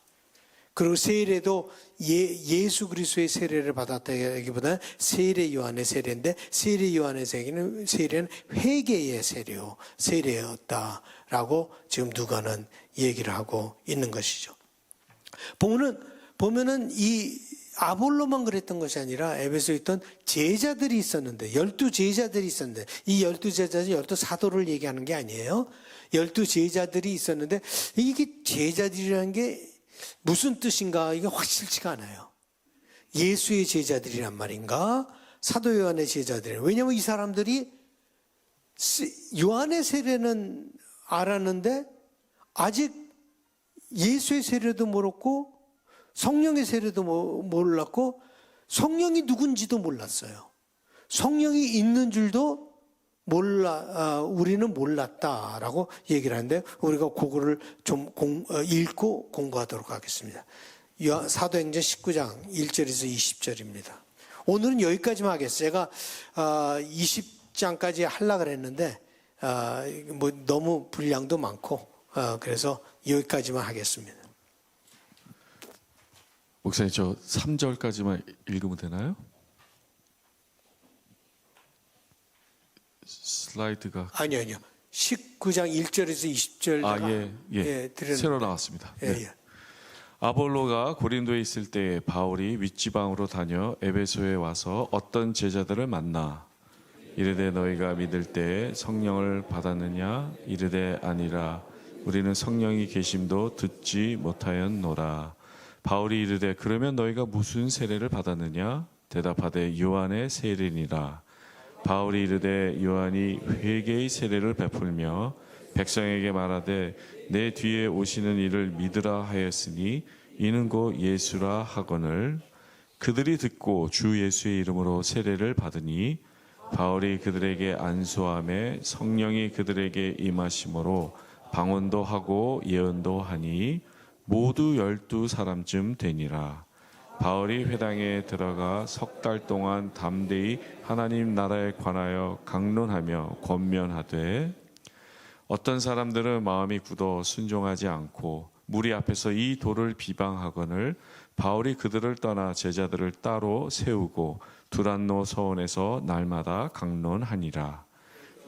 그리고 세례도 예수 그리스도의 세례를 받았다기보다는 세례 요한의 세례인데, 세례 요한의 세례는 회개의 세례였다라고 지금 누가는 얘기를 하고 있는 것이죠. 보면은 이 아볼로만 그랬던 것이 아니라 에베소에 있던 제자들이 있었는데, 12제자들이 있었는데, 이 12제자들이 12사도를 얘기하는 게 아니에요. 12제자들이 있었는데, 이게 제자들이라는 게 무슨 뜻인가, 이게 확실치가 않아요. 예수의 제자들이란 말인가, 사도 요한의 제자들이란. 왜냐하면 이 사람들이 요한의 세례는 알았는데 아직 예수의 세례도 모르고 성령의 세례도 몰랐고 성령이 누군지도 몰랐어요. 성령이 있는 줄도 우리는 몰랐다라고 얘기를 하는데, 우리가 그거를 좀 읽고 공부하도록 하겠습니다. 사도행전 19장 1절에서 20절입니다. 오늘은 여기까지만 하겠어요. 제가 20장까지 하려고 그랬는데 뭐 너무 분량도 많고 그래서 여기까지만 하겠습니다. 목사님 저 3절까지만 읽으면 되나요? 슬라이드가 아니요. 19장 1절에서 20절 드렸는데. 새로 나왔습니다. 예, 네. 예. 아볼로가 고린도에 있을 때 바울이 윗지방으로 다녀 에베소에 와서 어떤 제자들을 만나 이르되 너희가 믿을 때 성령을 받았느냐 이르되 아니라 우리는 성령이 계심도 듣지 못하였노라. 바울이 이르되 그러면 너희가 무슨 세례를 받았느냐 대답하되 요한의 세례니라. 바울이 이르되 요한이 회개의 세례를 베풀며 백성에게 말하되 내 뒤에 오시는 이를 믿으라 하였으니 이는 곧 예수라 하거늘 그들이 듣고 주 예수의 이름으로 세례를 받으니 바울이 그들에게 안수함에 성령이 그들에게 임하심으로 방언도 하고 예언도 하니 모두 12사람쯤 되니라. 바울이 회당에 들어가 석 달 동안 담대히 하나님 나라에 관하여 강론하며 권면하되 어떤 사람들은 마음이 굳어 순종하지 않고 무리 앞에서 이 도를 비방하거늘 바울이 그들을 떠나 제자들을 따로 세우고 두란노 서원에서 날마다 강론하니라.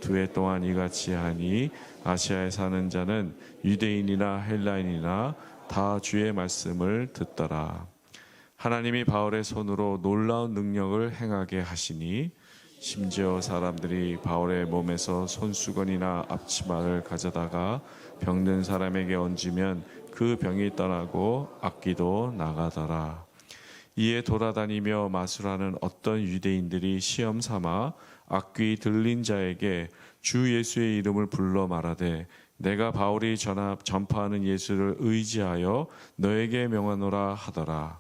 2해 동안 이같이 하니 아시아에 사는 자는 유대인이나 헬라인이나 다 주의 말씀을 듣더라. 하나님이 바울의 손으로 놀라운 능력을 행하게 하시니 심지어 사람들이 바울의 몸에서 손수건이나 앞치마를 가져다가 병든 사람에게 얹으면 그 병이 떠나고 악기도 나가더라. 이에 돌아다니며 마술하는 어떤 유대인들이 시험 삼아 악귀 들린 자에게 주 예수의 이름을 불러 말하되 내가 바울이 전파하는 예수를 의지하여 너에게 명하노라 하더라.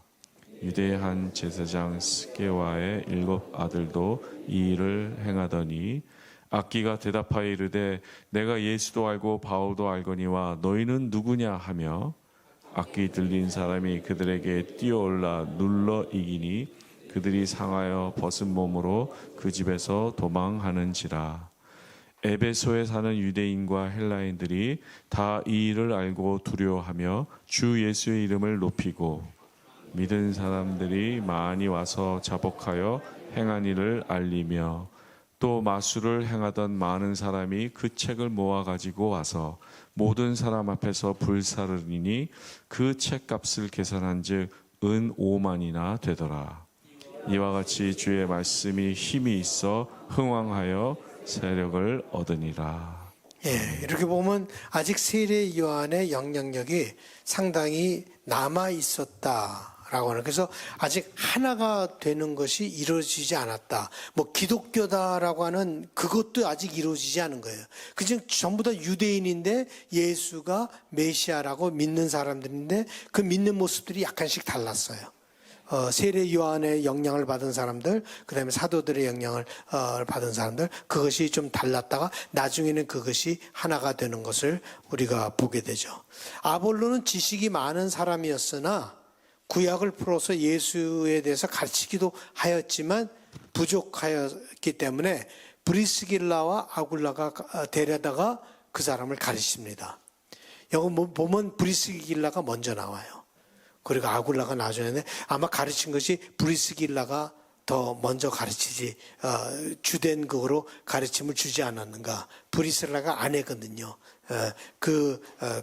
유대의 한 제사장 스게와의 7 아들도 이 일을 행하더니 악기가 대답하여 이르되 내가 예수도 알고 바울도 알거니와 너희는 누구냐 하며 악기 들린 사람이 그들에게 뛰어올라 눌러 이기니 그들이 상하여 벗은 몸으로 그 집에서 도망하는지라. 에베소에 사는 유대인과 헬라인들이 다 이 일을 알고 두려워하며 주 예수의 이름을 높이고 믿은 사람들이 많이 와서 자복하여 행한 일을 알리며 또 마술을 행하던 많은 사람이 그 책을 모아 가지고 와서 모든 사람 앞에서 불사르니 그 책값을 계산한즉 은 5만이나 되더라. 이와 같이 주의 말씀이 힘이 있어 흥왕하여 세력을 얻으니라. 예, 이렇게 보면 아직 세례 요한의 영향력이 상당히 남아 있었다라고 하는. 그래서 아직 하나가 되는 것이 이루어지지 않았다. 뭐 기독교다라고 하는 그것도 아직 이루어지지 않은 거예요. 그중 전부 다 유대인인데 예수가 메시아라고 믿는 사람들인데 그 믿는 모습들이 약간씩 달랐어요. 세례 요한의 영향을 받은 사람들, 그 다음에 사도들의 영향을 받은 사람들, 그것이 좀 달랐다가 나중에는 그것이 하나가 되는 것을 우리가 보게 되죠. 아볼로는 지식이 많은 사람이었으나 구약을 풀어서 예수에 대해서 가르치기도 하였지만 부족하였기 때문에 브리스길라와 아굴라가 데려다가 그 사람을 가르칩니다. 여기 보면 브리스길라가 먼저 나와요. 그리고 아굴라가 나중에 아마 가르친 것이 브리스길라가 더 먼저 가르치지 주된 그거로 가르침을 주지 않았는가. 브리스길라가 아내거든요.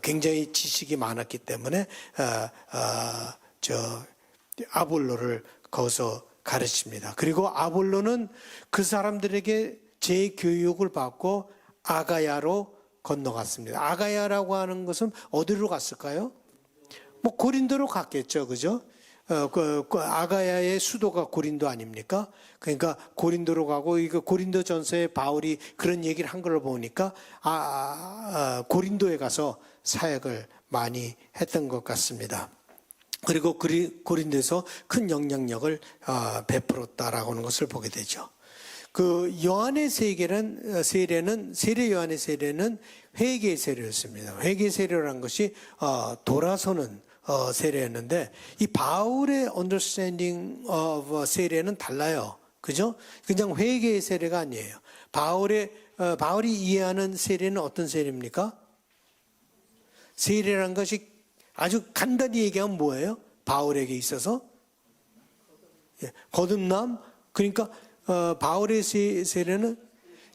굉장히 지식이 많았기 때문에 아볼로를 거기서 가르칩니다. 그리고 아볼로는 그 사람들에게 재교육을 받고 아가야로 건너갔습니다. 아가야라고 하는 것은 어디로 갔을까요? 뭐 고린도로 갔겠죠, 그죠? 아가야의 수도가 고린도 아닙니까? 그러니까 고린도로 가고 이거 고린도전서에 바울이 그런 얘기를 한 걸 보니까 고린도에 가서 사역을 많이 했던 것 같습니다. 그리고 고린도에서 큰 영향력을 베풀었다라고 하는 것을 보게 되죠. 그 요한의 세례는 세례 요한의 세례는 회개 세례였습니다. 회개 세례라는 것이 돌아서는 세례였는데 이 바울의 understanding of 세례는 달라요. 그죠? 그냥 회개의 세례가 아니에요. 바울이 이해하는 세례는 어떤 세례입니까? 세례라는 것이 아주 간단히 얘기하면 뭐예요? 바울에게 있어서 거듭남. 그러니까 바울의 세례는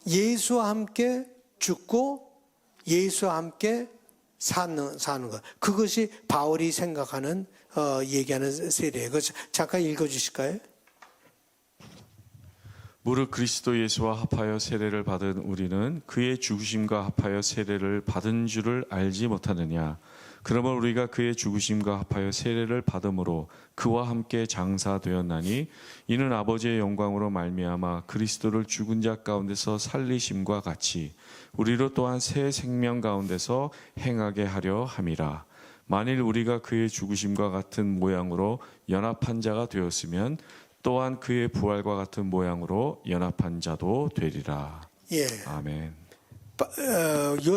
예수와 함께 죽고 예수와 함께 사는 것. 그것이 바울이 생각하는 얘기하는 세례예요. 잠깐 읽어주실까요? 무릇 그리스도 예수와 합하여 세례를 받은 우리는 그의 죽으심과 합하여 세례를 받은 줄을 알지 못하느냐. 그러면 우리가 그의 죽으심과 합하여 세례를 받음으로 그와 함께 장사되었나니 이는 아버지의 영광으로 말미암아 그리스도를 죽은 자 가운데서 살리심과 같이 우리로 또한 새 생명 가운데서 행하게 하려 함이라. 만일 우리가 그의 죽으심과 같은 모양으로 연합한 자가 되었으면 또한 그의 부활과 같은 모양으로 연합한 자도 되리라. 예. 아멘.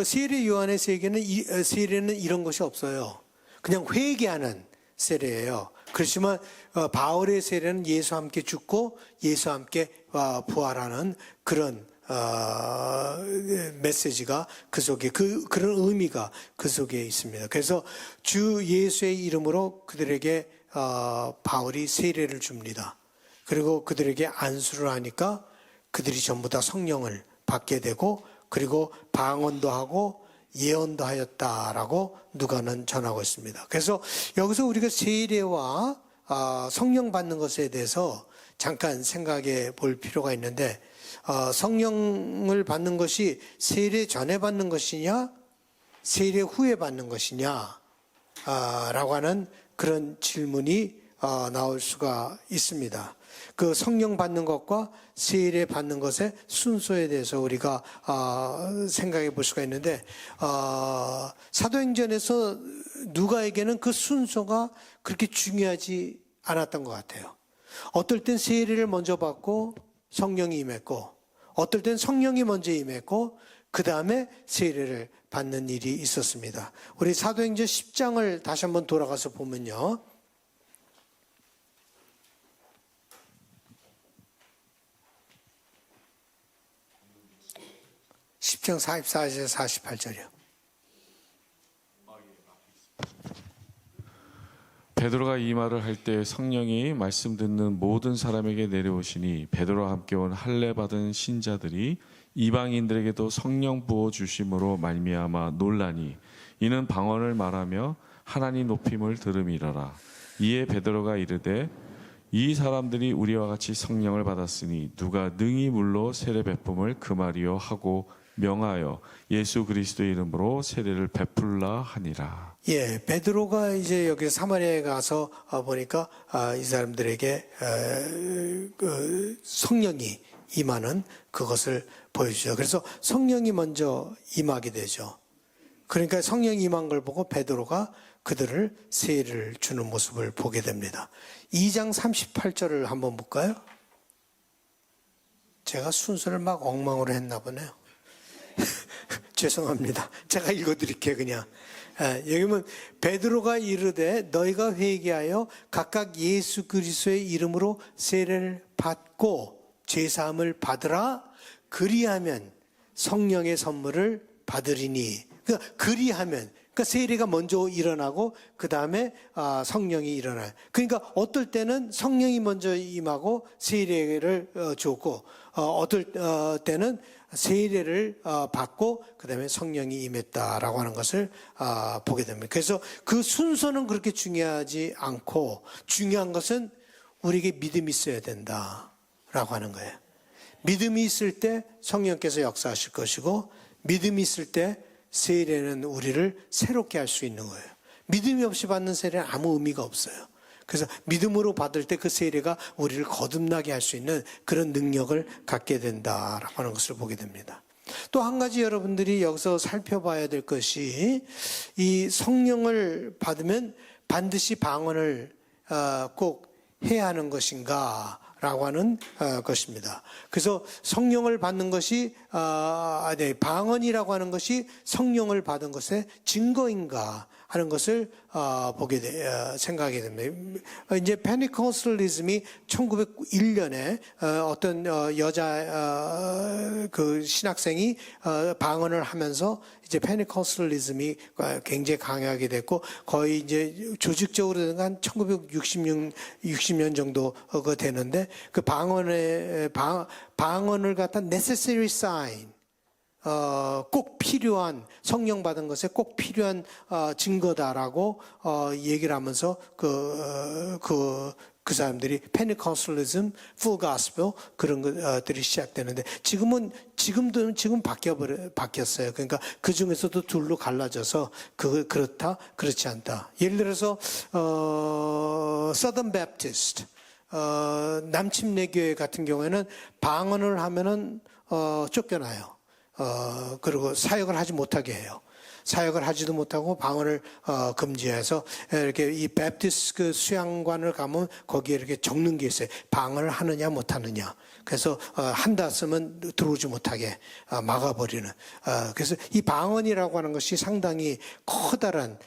세례 요한의 세례는 이런 것이 없어요. 그냥 회개하는 세례예요. 그렇지만 바울의 세례는 예수와 함께 죽고 예수와 함께 부활하는 그런 메시지가 그 속에 그런 의미가 그 속에 있습니다. 그래서 주 예수의 이름으로 그들에게 바울이 세례를 줍니다. 그리고 그들에게 안수를 하니까 그들이 전부 다 성령을 받게 되고 그리고 방언도 하고 예언도 하였다라고 누가는 전하고 있습니다. 그래서 여기서 우리가 세례와 성령 받는 것에 대해서 잠깐 생각해 볼 필요가 있는데 성령을 받는 것이 세례 전에 받는 것이냐 세례 후에 받는 것이냐 라고 하는 그런 질문이 나올 수가 있습니다. 그 성령 받는 것과 세례 받는 것의 순서에 대해서 우리가 생각해 볼 수가 있는데 사도행전에서 누가에게는 그 순서가 그렇게 중요하지 않았던 것 같아요. 어떨 땐 세례를 먼저 받고 성령이 임했고 어떨 땐 성령이 먼저 임했고 그 다음에 세례를 받는 일이 있었습니다. 우리 사도행전 10장을 다시 한번 돌아가서 보면요. 10장 44절 48절이요. 베드로가 이 말을 할 때 성령이 말씀 듣는 모든 사람에게 내려오시니 베드로와 함께 온 할례 받은 신자들이 이방인들에게도 성령 부어 주심으로 말미암아 놀라니 이는 방언을 말하며 하나님 높임을 들음이라라. 이에 베드로가 이르되 이 사람들이 우리와 같이 성령을 받았으니 누가 능히 물로 세례 베품을 금하리요 하고 명하여 예수 그리스도의 이름으로 세례를 베풀라 하니라. 예, 베드로가 이제 여기 사마리아에 가서 보니까 이 사람들에게 성령이 임하는 그것을 보여주죠. 그래서 성령이 먼저 임하게 되죠. 그러니까 성령이 임한 걸 보고 베드로가 그들을 세례를 주는 모습을 보게 됩니다. 2장 38절을 한번 볼까요? 제가 순서를 막 엉망으로 했나 보네요. 죄송합니다. 제가 읽어드릴게요. 그냥 여기 보면 베드로가 이르되 너희가 회개하여 각각 예수 그리스도의 이름으로 세례를 받고 제사함을 받으라. 그리하면 성령의 선물을 받으리니. 그러니까 그리하면 그러니까 세례가 먼저 일어나고 그 다음에 성령이 일어나요. 그러니까 어떨 때는 성령이 먼저 임하고 세례를 줬고 어떨 때는 세례를 받고 그 다음에 성령이 임했다라고 하는 것을 보게 됩니다. 그래서 그 순서는 그렇게 중요하지 않고 중요한 것은 우리에게 믿음이 있어야 된다라고 하는 거예요. 믿음이 있을 때 성령께서 역사하실 것이고 믿음이 있을 때 세례는 우리를 새롭게 할 수 있는 거예요. 믿음이 없이 받는 세례는 아무 의미가 없어요. 그래서 믿음으로 받을 때 그 세례가 우리를 거듭나게 할 수 있는 그런 능력을 갖게 된다라고 하는 것을 보게 됩니다. 또 한 가지 여러분들이 여기서 살펴봐야 될 것이 이 성령을 받으면 반드시 방언을 꼭 해야 하는 것인가 라고 하는 것입니다. 그래서 성령을 받는 것이 방언이라고 하는 것이 성령을 받은 것의 증거인가 하는 것을 생각하게 됩니다. 이제 페니코스탈리즘이 1901년에 어떤 여자 그 신학생이 방언을 하면서 이제 페니코스탈리즘이 굉장히 강하게 됐고 거의 이제 조직적으로 한 1960년 정도가 되는데 그 방언을 갖다 necessary sign 꼭 필요한 성령 받은 것에 꼭 필요한 증거다라고 얘기를 하면서 그 사람들이 페니코스탈리즘, 풀 가스펠 그런 것들이 시작되는데 지금 바뀌었어요. 그러니까 그 중에서도 둘로 갈라져서 그렇다, 그렇지 않다. 예를 들어서 서던 베프티스트 남침내 교회 같은 경우에는 방언을 하면은 쫓겨나요. 그리고 사역을 하지 못하게 해요. 사역을 하지도 못하고 방언을 금지해서 이렇게 이 베프티스트 그 수양관을 가면 거기에 이렇게 적는 게 있어요. 방언을 하느냐 못하느냐. 그래서 한다 쓰면 들어오지 못하게 막아버리는. 그래서 이 방언이라고 하는 것이 상당히 커다란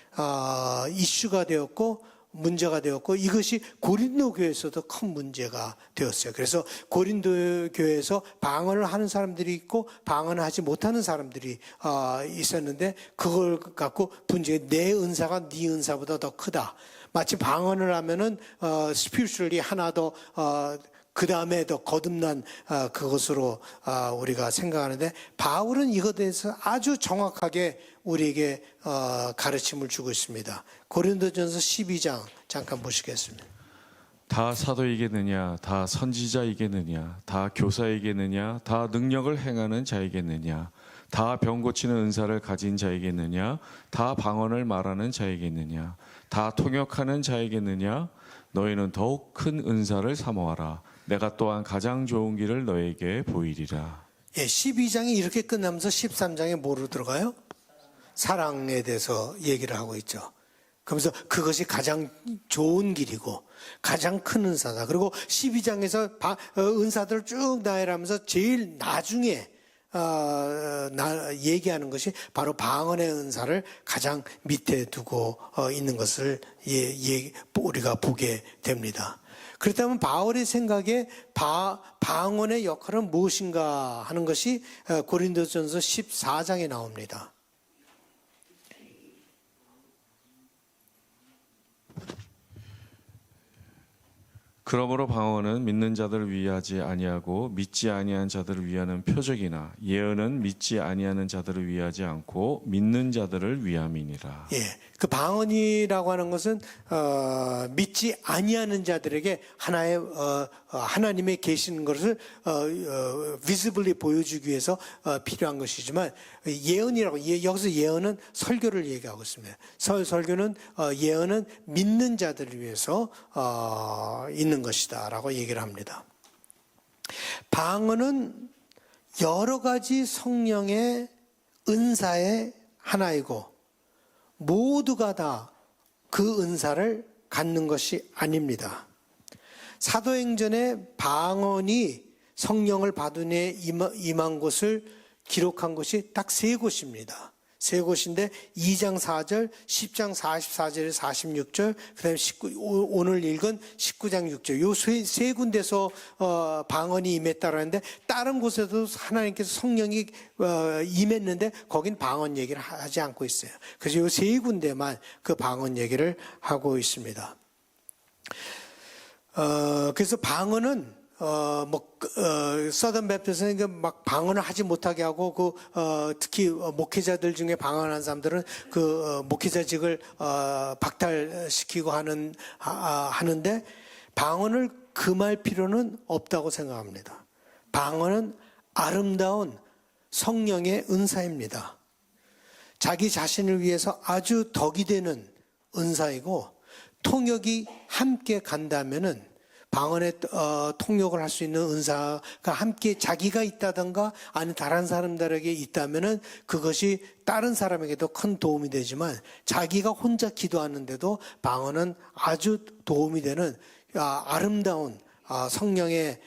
이슈가 되었고 문제가 되었고 이것이 고린도 교회에서도 큰 문제가 되었어요. 그래서 고린도 교회에서 방언을 하는 사람들이 있고 방언을 하지 못하는 사람들이 있었는데 그걸 갖고 분쟁이 내 은사가 네 은사보다 더 크다. 마치 방언을 하면은 spiritually 하나 더 그 다음에 더 거듭난 그것으로 우리가 생각하는데 바울은 이것에 대해서 아주 정확하게 우리에게 가르침을 주고 있습니다. 고린도전서 12장 잠깐 보시겠습니다. 다 사도이겠느냐, 다 선지자이겠느냐, 다 교사이겠느냐, 다 능력을 행하는 자이겠느냐, 다 병 고치는 은사를 가진 자이겠느냐, 다 방언을 말하는 자이겠느냐, 다 통역하는 자이겠느냐, 너희는 더욱 큰 은사를 사모하라. 내가 또한 가장 좋은 길을 너에게 보이리라. 예, 12장이 이렇게 끝나면서 13장에 뭐로 들어가요? 사랑에 대해서 얘기를 하고 있죠. 그러면서 그것이 가장 좋은 길이고 가장 큰 은사다. 그리고 12장에서 은사들을 쭉 나열하면서 제일 나중에 얘기하는 것이 바로 방언의 은사를 가장 밑에 두고 있는 것을 우리가 보게 됩니다. 그렇다면 바울의 생각에 방언의 역할은 무엇인가 하는 것이 고린도전서 14장에 나옵니다. 그러므로 방언은 믿는 자들을 위하지 아니하고 믿지 아니한 자들을 위하는 표적이나 예언은 믿지 아니하는 자들을 위하지 않고 믿는 자들을 위함이니라. 예, 그 방언이라고 하는 것은 믿지 아니하는 자들에게 하나의 하나님의 계시는 것을 visibly 보여주기 위해서 필요한 것이지만 예언이라고 여기서 예언은 설교를 얘기하고 있습니다. 설교는 예언은 믿는 자들을 위해서 있는 것이다라고 얘기를 합니다. 방언은 여러 가지 성령의 은사의 하나이고 모두가 다 그 은사를 갖는 것이 아닙니다. 사도행전에 방언이 성령을 받은 해 임한 곳을 기록한 곳이 딱 세 곳입니다. 세 곳인데 2장 4절, 10장 44절에 46절, 그다음에 오늘 읽은 19장 6절. 요 세 군데서 방언이 임했다라는데 다른 곳에도 하나님께서 성령이 임했는데 거긴 방언 얘기를 하지 않고 있어요. 그래서 요 세 군데만 그 방언 얘기를 하고 있습니다. 그래서 방언은 서던 베프티스트는 막 방언을 하지 못하게 하고 특히 목회자들 중에 방언하는 사람들은 목회자직을 박탈시키고 하는데 방언을 금할 필요는 없다고 생각합니다. 방언은 아름다운 성령의 은사입니다. 자기 자신을 위해서 아주 덕이 되는 은사이고 통역이 함께 간다면은 방언의 통역을 할 수 있는 은사가 함께 자기가 있다던가 아니면 다른 사람들에게 있다면은 그것이 다른 사람에게도 큰 도움이 되지만 자기가 혼자 기도하는데도 방언은 아주 도움이 되는 아름다운 성령의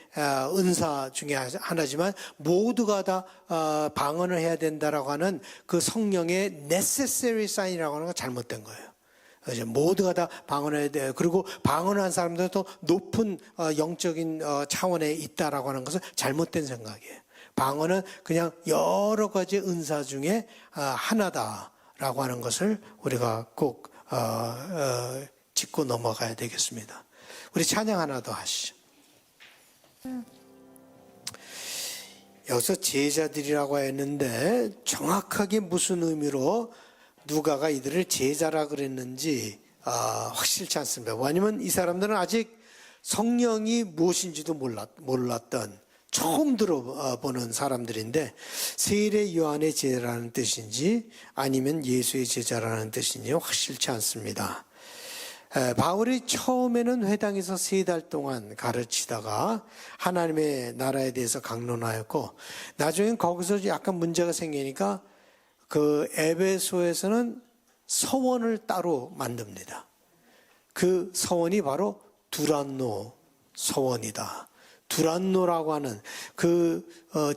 은사 중에 하나지만 모두가 다 방언을 해야 된다라고 하는 그 성령의 necessary sign이라고 하는 건 잘못된 거예요. 이제 모두가 다 방언해야 돼요. 그리고 방언한 사람들도 높은 영적인 차원에 있다라고 하는 것은 잘못된 생각이에요. 방언은 그냥 여러 가지 은사 중에 하나다라고 하는 것을 우리가 꼭 짚고 넘어가야 되겠습니다. 우리 찬양 하나 더 하시죠. 여기서 제자들이라고 했는데 정확하게 무슨 의미로 누가가 이들을 제자라 그랬는지 확실치 않습니다. 왜냐하면 이 사람들은 아직 성령이 무엇인지도 몰랐던 처음 들어보는 사람들인데 세례 요한의 제자라는 뜻인지 아니면 예수의 제자라는 뜻인지 확실치 않습니다. 바울이 처음에는 회당에서 3달 동안 가르치다가 하나님의 나라에 대해서 강론하였고 나중엔 거기서 약간 문제가 생기니까 그 에베소에서는 서원을 따로 만듭니다. 그 서원이 바로 두란노 서원이다. 두란노라고 하는 그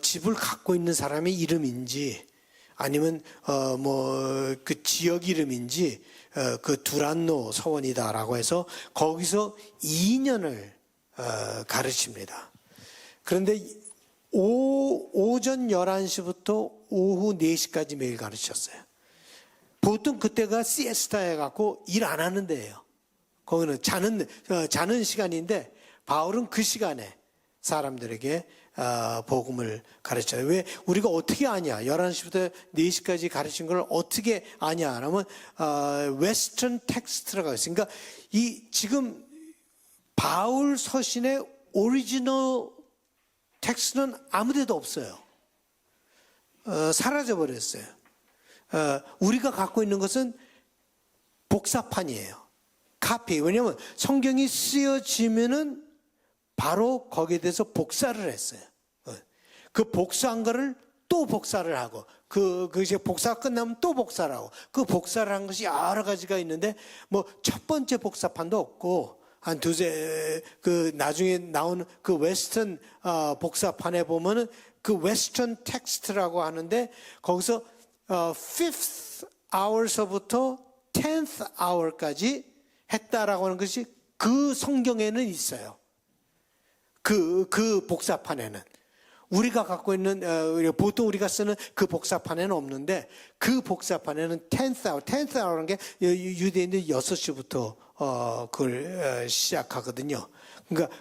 집을 갖고 있는 사람의 이름인지 아니면 그 지역 이름인지 그 두란노 서원이다라고 해서 거기서 2년을 가르칩니다. 그런데 오전 11시부터 오후 4시까지 매일 가르쳤어요. 보통 그때가 시에스타 해갖고 일 안 하는 데예요. 거기는 자는 시간인데 바울은 그 시간에 사람들에게 복음을 가르쳐요. 왜 우리가 어떻게 아냐? 11시부터 4시까지 가르친 걸 어떻게 아냐? 하면 웨스턴 텍스트라고 있어요. 그러니까 이 지금 바울 서신의 오리지널 텍스트는 아무데도 없어요. 사라져 버렸어요. 우리가 갖고 있는 것은 복사판이에요. 카피. 왜냐하면 성경이 쓰여지면은 바로 거기에 대해서 복사를 했어요. 그 복사한 거를 또 복사를 하고 그 이제 복사가 끝나면 또 복사를 하고 그 복사를 한 것이 여러 가지가 있는데 뭐 첫 번째 복사판도 없고 한 두세 그 나중에 나온 그 웨스턴 복사판에 보면은 그 웨스턴 텍스트라고 하는데 거기서 5th hour서부터 10th hour까지 했다라고 하는 것이 그 성경에는 있어요. 그 복사판에는 우리가 갖고 있는 보통 우리가 쓰는 그 복사판에는 없는데 그 복사판에는 10th hour라는 게 유대인들 6시부터 그걸 시작하거든요. 그러니까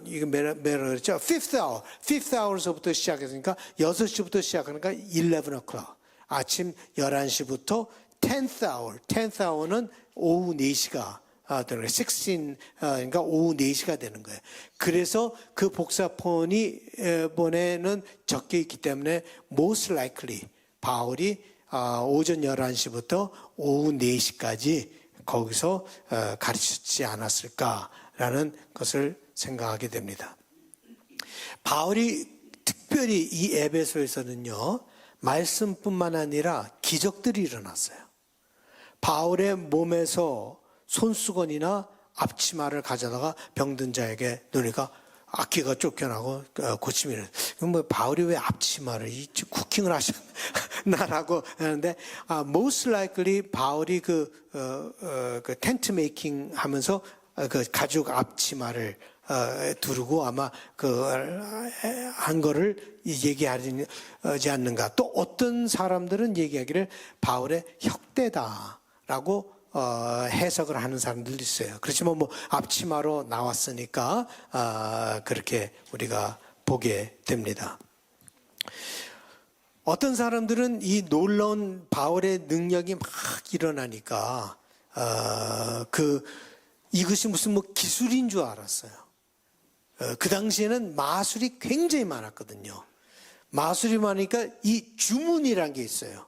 이거 매라 그랬죠. 5th hour서부터 시작했으니까 6시부터 시작하니까 11 o'clock. 아침 11시부터 10th hour는 오후 4시가 되는 거예요. 16, 그러니까 오후 4시가 되는 거예요. 그래서 그 복사본에는 적혀 있기 때문에 most likely 바울이 오전 11시부터 오후 4시까지 거기서 가르치지 않았을까라는 것을 생각하게 됩니다. 바울이 특별히 이 에베소에서는요, 말씀뿐만 아니라 기적들이 일어났어요. 바울의 몸에서 손수건이나 앞치마를 가져다가 병든 자에게 놓으니까 악기가 쫓겨나고 고침이 일어나요. 뭐 바울이 왜 앞치마를 쿠킹을 하셨나라고 하는데 most likely 바울이 그 텐트 메이킹 하면서 그 가죽 앞치마를 두르고 아마 한 거를 얘기하지 않는가. 또 어떤 사람들은 얘기하기를 바울의 혁대다라고 해석을 하는 사람들도 있어요. 그렇지만 뭐 앞치마로 나왔으니까 그렇게 우리가 보게 됩니다. 어떤 사람들은 이 놀라운 바울의 능력이 막 일어나니까 이것이 무슨 뭐 기술인 줄 알았어요. 그 당시에는 마술이 굉장히 많았거든요. 마술이 많으니까 이 주문이란 게 있어요.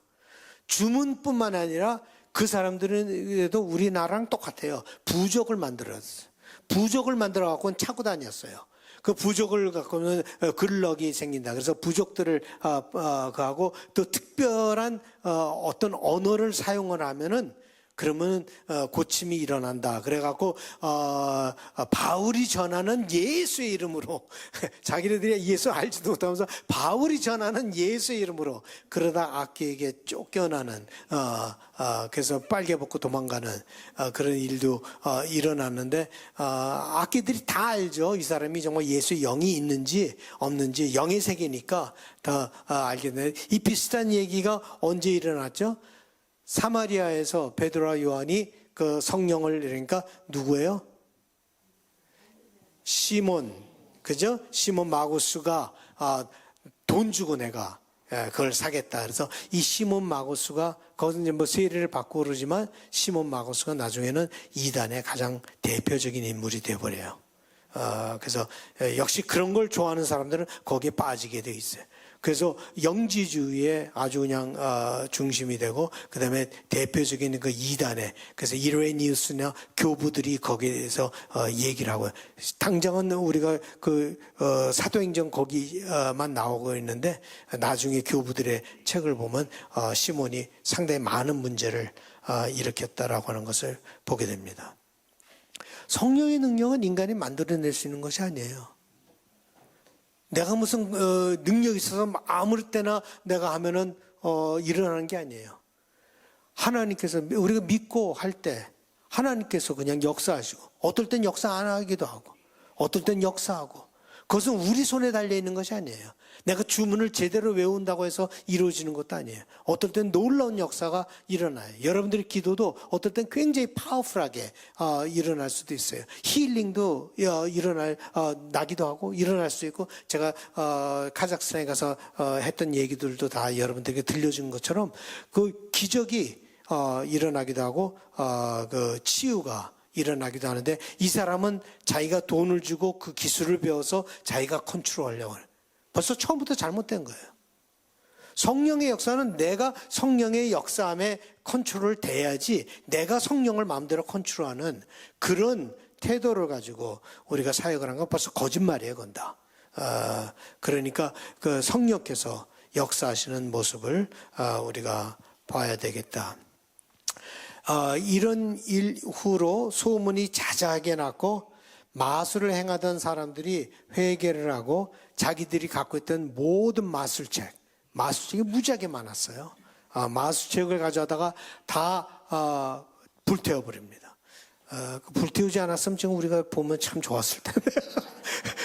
주문뿐만 아니라 그 사람들은 우리나라랑 똑같아요. 부적을 만들었어요. 부적을 만들어 갖고는 차고 다녔어요. 그 부적을 갖고는 근력이 생긴다. 그래서 부적들을 하고 또 특별한 어떤 언어를 사용을 하면은 그러면 고침이 일어난다. 그래갖고 바울이 전하는 예수의 이름으로 자기네들이 예수 알지도 못하면서 바울이 전하는 예수의 이름으로 그러다 악귀에게 쫓겨나는 그래서 빨개 벗고 도망가는 그런 일도 일어났는데 악귀들이 다 알죠. 이 사람이 정말 예수의 영이 있는지 없는지 영의 세계니까 다 알게 되는 이 비슷한 얘기가 언제 일어났죠? 사마리아에서 베드로와 요한이 그 성령을 그러니까 누구예요? 시몬, 그죠? 시몬 마구스가 돈 주고 내가 그걸 사겠다. 그래서 이 시몬 마구스가 거기서 이제 뭐 세례를 받고 그러지만 시몬 마구스가 나중에는 이단의 가장 대표적인 인물이 되어버려요. 그래서 역시 그런 걸 좋아하는 사람들은 거기에 빠지게 돼 있어요. 그래서 영지주의의 아주 그냥 중심이 되고 그다음에 대표적인 그 이단에 그래서 이레니우스나 교부들이 거기에서 얘기를 하고요. 당장은 우리가 그 사도행전 거기만 나오고 있는데 나중에 교부들의 책을 보면 시몬이 상당히 많은 문제를 일으켰다라고 하는 것을 보게 됩니다. 성령의 능력은 인간이 만들어낼 수 있는 것이 아니에요. 내가 무슨 능력이 있어서 아무 때나 내가 하면은 일어나는 게 아니에요. 하나님께서 우리가 믿고 할 때 하나님께서 그냥 역사하시고 어떨 땐 역사 안 하기도 하고 어떨 땐 역사하고 그것은 우리 손에 달려 있는 것이 아니에요. 내가 주문을 제대로 외운다고 해서 이루어지는 것도 아니에요. 어떨 땐 놀라운 역사가 일어나요. 여러분들의 기도도 어떨 땐 굉장히 파워풀하게 일어날 수도 있어요. 힐링도 나기도 하고 일어날 수 있고 제가 카자흐스탄에 가서 했던 얘기들도 다 여러분들에게 들려준 것처럼 그 기적이 일어나기도 하고 그 치유가 일어나기도 하는데 이 사람은 자기가 돈을 주고 그 기술을 배워서 자기가 컨트롤하려고 해요. 벌써 처음부터 잘못된 거예요. 성령의 역사는 내가 성령의 역사함에 컨트롤 돼야지 내가 성령을 마음대로 컨트롤하는 그런 태도를 가지고 우리가 사역을 한 건 벌써 거짓말이에요, 건다. 그러니까 그 성령께서 역사하시는 모습을 우리가 봐야 되겠다. 이런 이후로 소문이 자자하게 났고 마술을 행하던 사람들이 회개를 하고 자기들이 갖고 있던 모든 마술책이 무지하게 많았어요. 마술책을 가져다가 다 불태워버립니다. 불태우지 않았으면 지금 우리가 보면 참 좋았을 텐데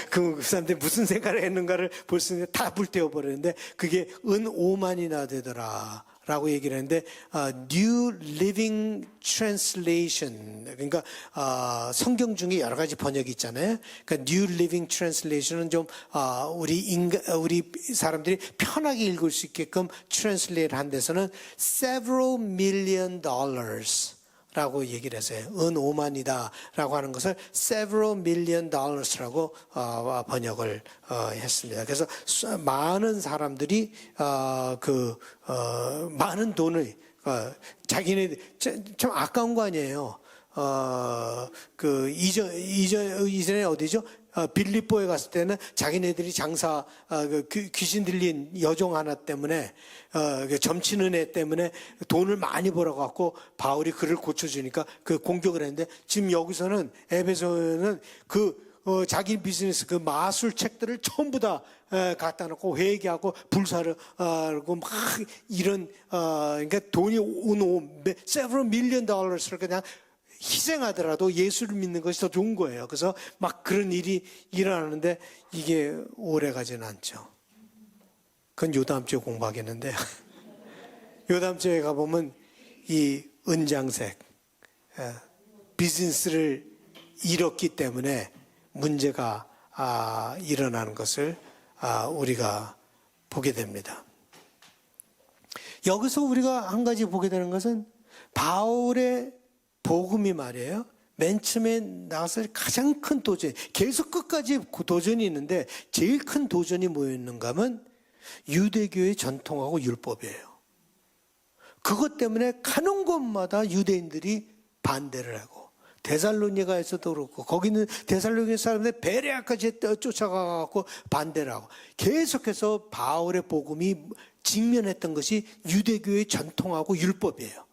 그 사람들이 무슨 생각을 했는가를 볼 수 있는데 다 불태워버리는데 그게 은 5만이나 되더라 라고 얘기를 했는데 New Living Translation 그러니까 성경 중에 여러 가지 번역이 있잖아요. 그러니까 New Living Translation은 좀 우리 사람들이 편하게 읽을 수 있게끔 translate 한 데서는 several million dollars 라고 얘기를 했어요. 은 5만이다 라고 하는 것을 several million dollars라고 번역을 했습니다. 그래서 많은 사람들이 많은 돈을 자기네 참 아까운 거 아니에요. 이전에 어디죠? 빌립보에 갔을 때는 자기네들이 장사 귀신 들린 여종 하나 때문에 점치는 애 때문에 돈을 많이 벌어갖고 바울이 그를 고쳐주니까 그 공격을 했는데 지금 여기서는 에베소는 자기 비즈니스 그 마술 책들을 전부 다 갖다 놓고 회개하고 불사를 하고 막 이런 그러니까 돈이 several million dollars를 그냥 희생하더라도 예수를 믿는 것이 더 좋은 거예요. 그래서 막 그런 일이 일어나는데 이게 오래 가지는 않죠. 그건 요다음 주에 공부하겠는데 요다음 주에 가보면 이 은장색 비즈니스를 잃었기 때문에 문제가 일어나는 것을 우리가 보게 됩니다. 여기서 우리가 한 가지 보게 되는 것은 바울의 복음이 말이에요. 맨 처음에 나왔을 가장 큰 도전, 계속 끝까지 도전이 있는데 제일 큰 도전이 뭐였는가 하면 유대교의 전통하고 율법이에요. 그것 때문에 가는 곳마다 유대인들이 반대를 하고 데살로니가에서도 그렇고 거기는 데살로니가 사람들 베레아까지 쫓아가고 반대를 하고 계속해서 바울의 복음이 직면했던 것이 유대교의 전통하고 율법이에요.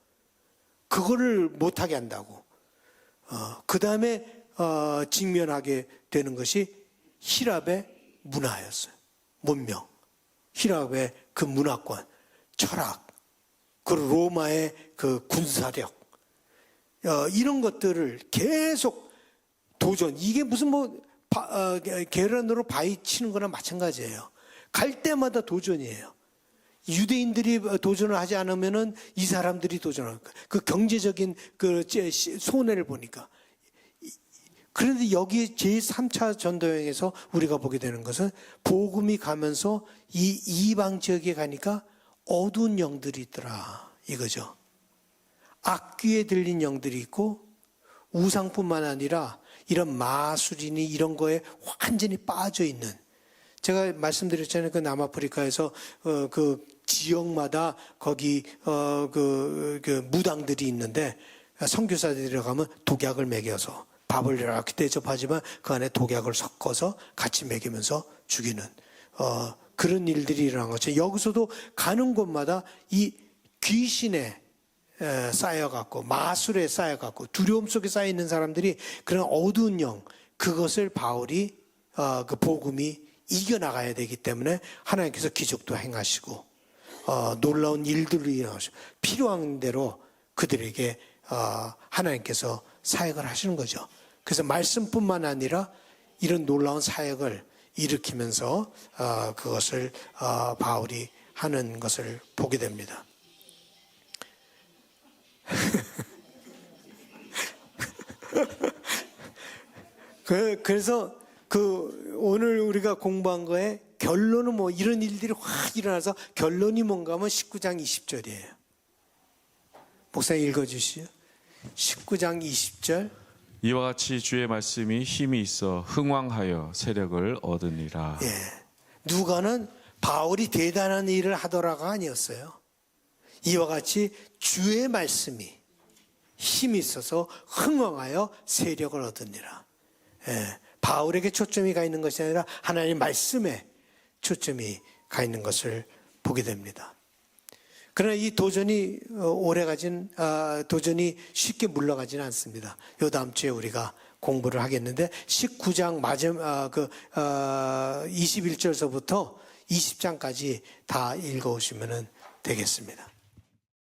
그거를 못하게 한다고. 그 다음에 직면하게 되는 것이 히랍의 문화였어요. 문명, 히랍의 그 문화권, 철학, 그리고 로마의 그 군사력, 이런 것들을 계속 도전. 이게 무슨 계란으로 바위 치는 거나 마찬가지예요. 갈 때마다 도전이에요. 유대인들이 도전을 하지 않으면은 이 사람들이 도전할 거예요. 그 경제적인 그 손해를 보니까. 그런데 여기 제3차 전도여행에서 우리가 보게 되는 것은 복음이 가면서 이 이방 지역에 가니까 어두운 영들이 있더라 이거죠. 악귀에 들린 영들이 있고 우상뿐만 아니라 이런 마술이니 이런 거에 완전히 빠져 있는, 제가 말씀드렸잖아요. 그 남아프리카에서 그 지역마다 거기 그 무당들이 있는데 선교사들이 들어가면 독약을 먹여서 밥을 이렇게 대접하지만 그 안에 독약을 섞어서 같이 먹이면서 죽이는 그런 일들이 일어난 거죠. 여기서도 가는 곳마다 이 귀신에 쌓여갖고 마술에 쌓여갖고 두려움 속에 쌓여 있는 사람들이 그런 어두운 영, 그것을 바울이 그 복음이 이겨나가야 되기 때문에 하나님께서 기적도 행하시고 놀라운 일들을 일어나시고 필요한 대로 그들에게 하나님께서 사역을 하시는 거죠. 그래서 말씀뿐만 아니라 이런 놀라운 사역을 일으키면서 그것을 바울이 하는 것을 보게 됩니다. 그래서 오늘 우리가 공부한 거에 결론은 이런 일들이 확 일어나서 결론이 뭔가 하면 19장 20절이에요. 목사님 읽어주시죠. 19장 20절. 이와 같이 주의 말씀이 힘이 있어 흥왕하여 세력을 얻으니라. 예. 누가는 바울이 대단한 일을 하더라가 아니었어요. 이와 같이 주의 말씀이 힘이 있어서 흥왕하여 세력을 얻으니라. 예. 바울에게 초점이 가 있는 것이 아니라 하나님 말씀에 초점이 가 있는 것을 보게 됩니다. 그러나 이 도전이 도전이 쉽게 물러가지는 않습니다. 요 다음 주에 우리가 공부를 하겠는데 19장 21절서부터 20장까지 다 읽어오시면 되겠습니다.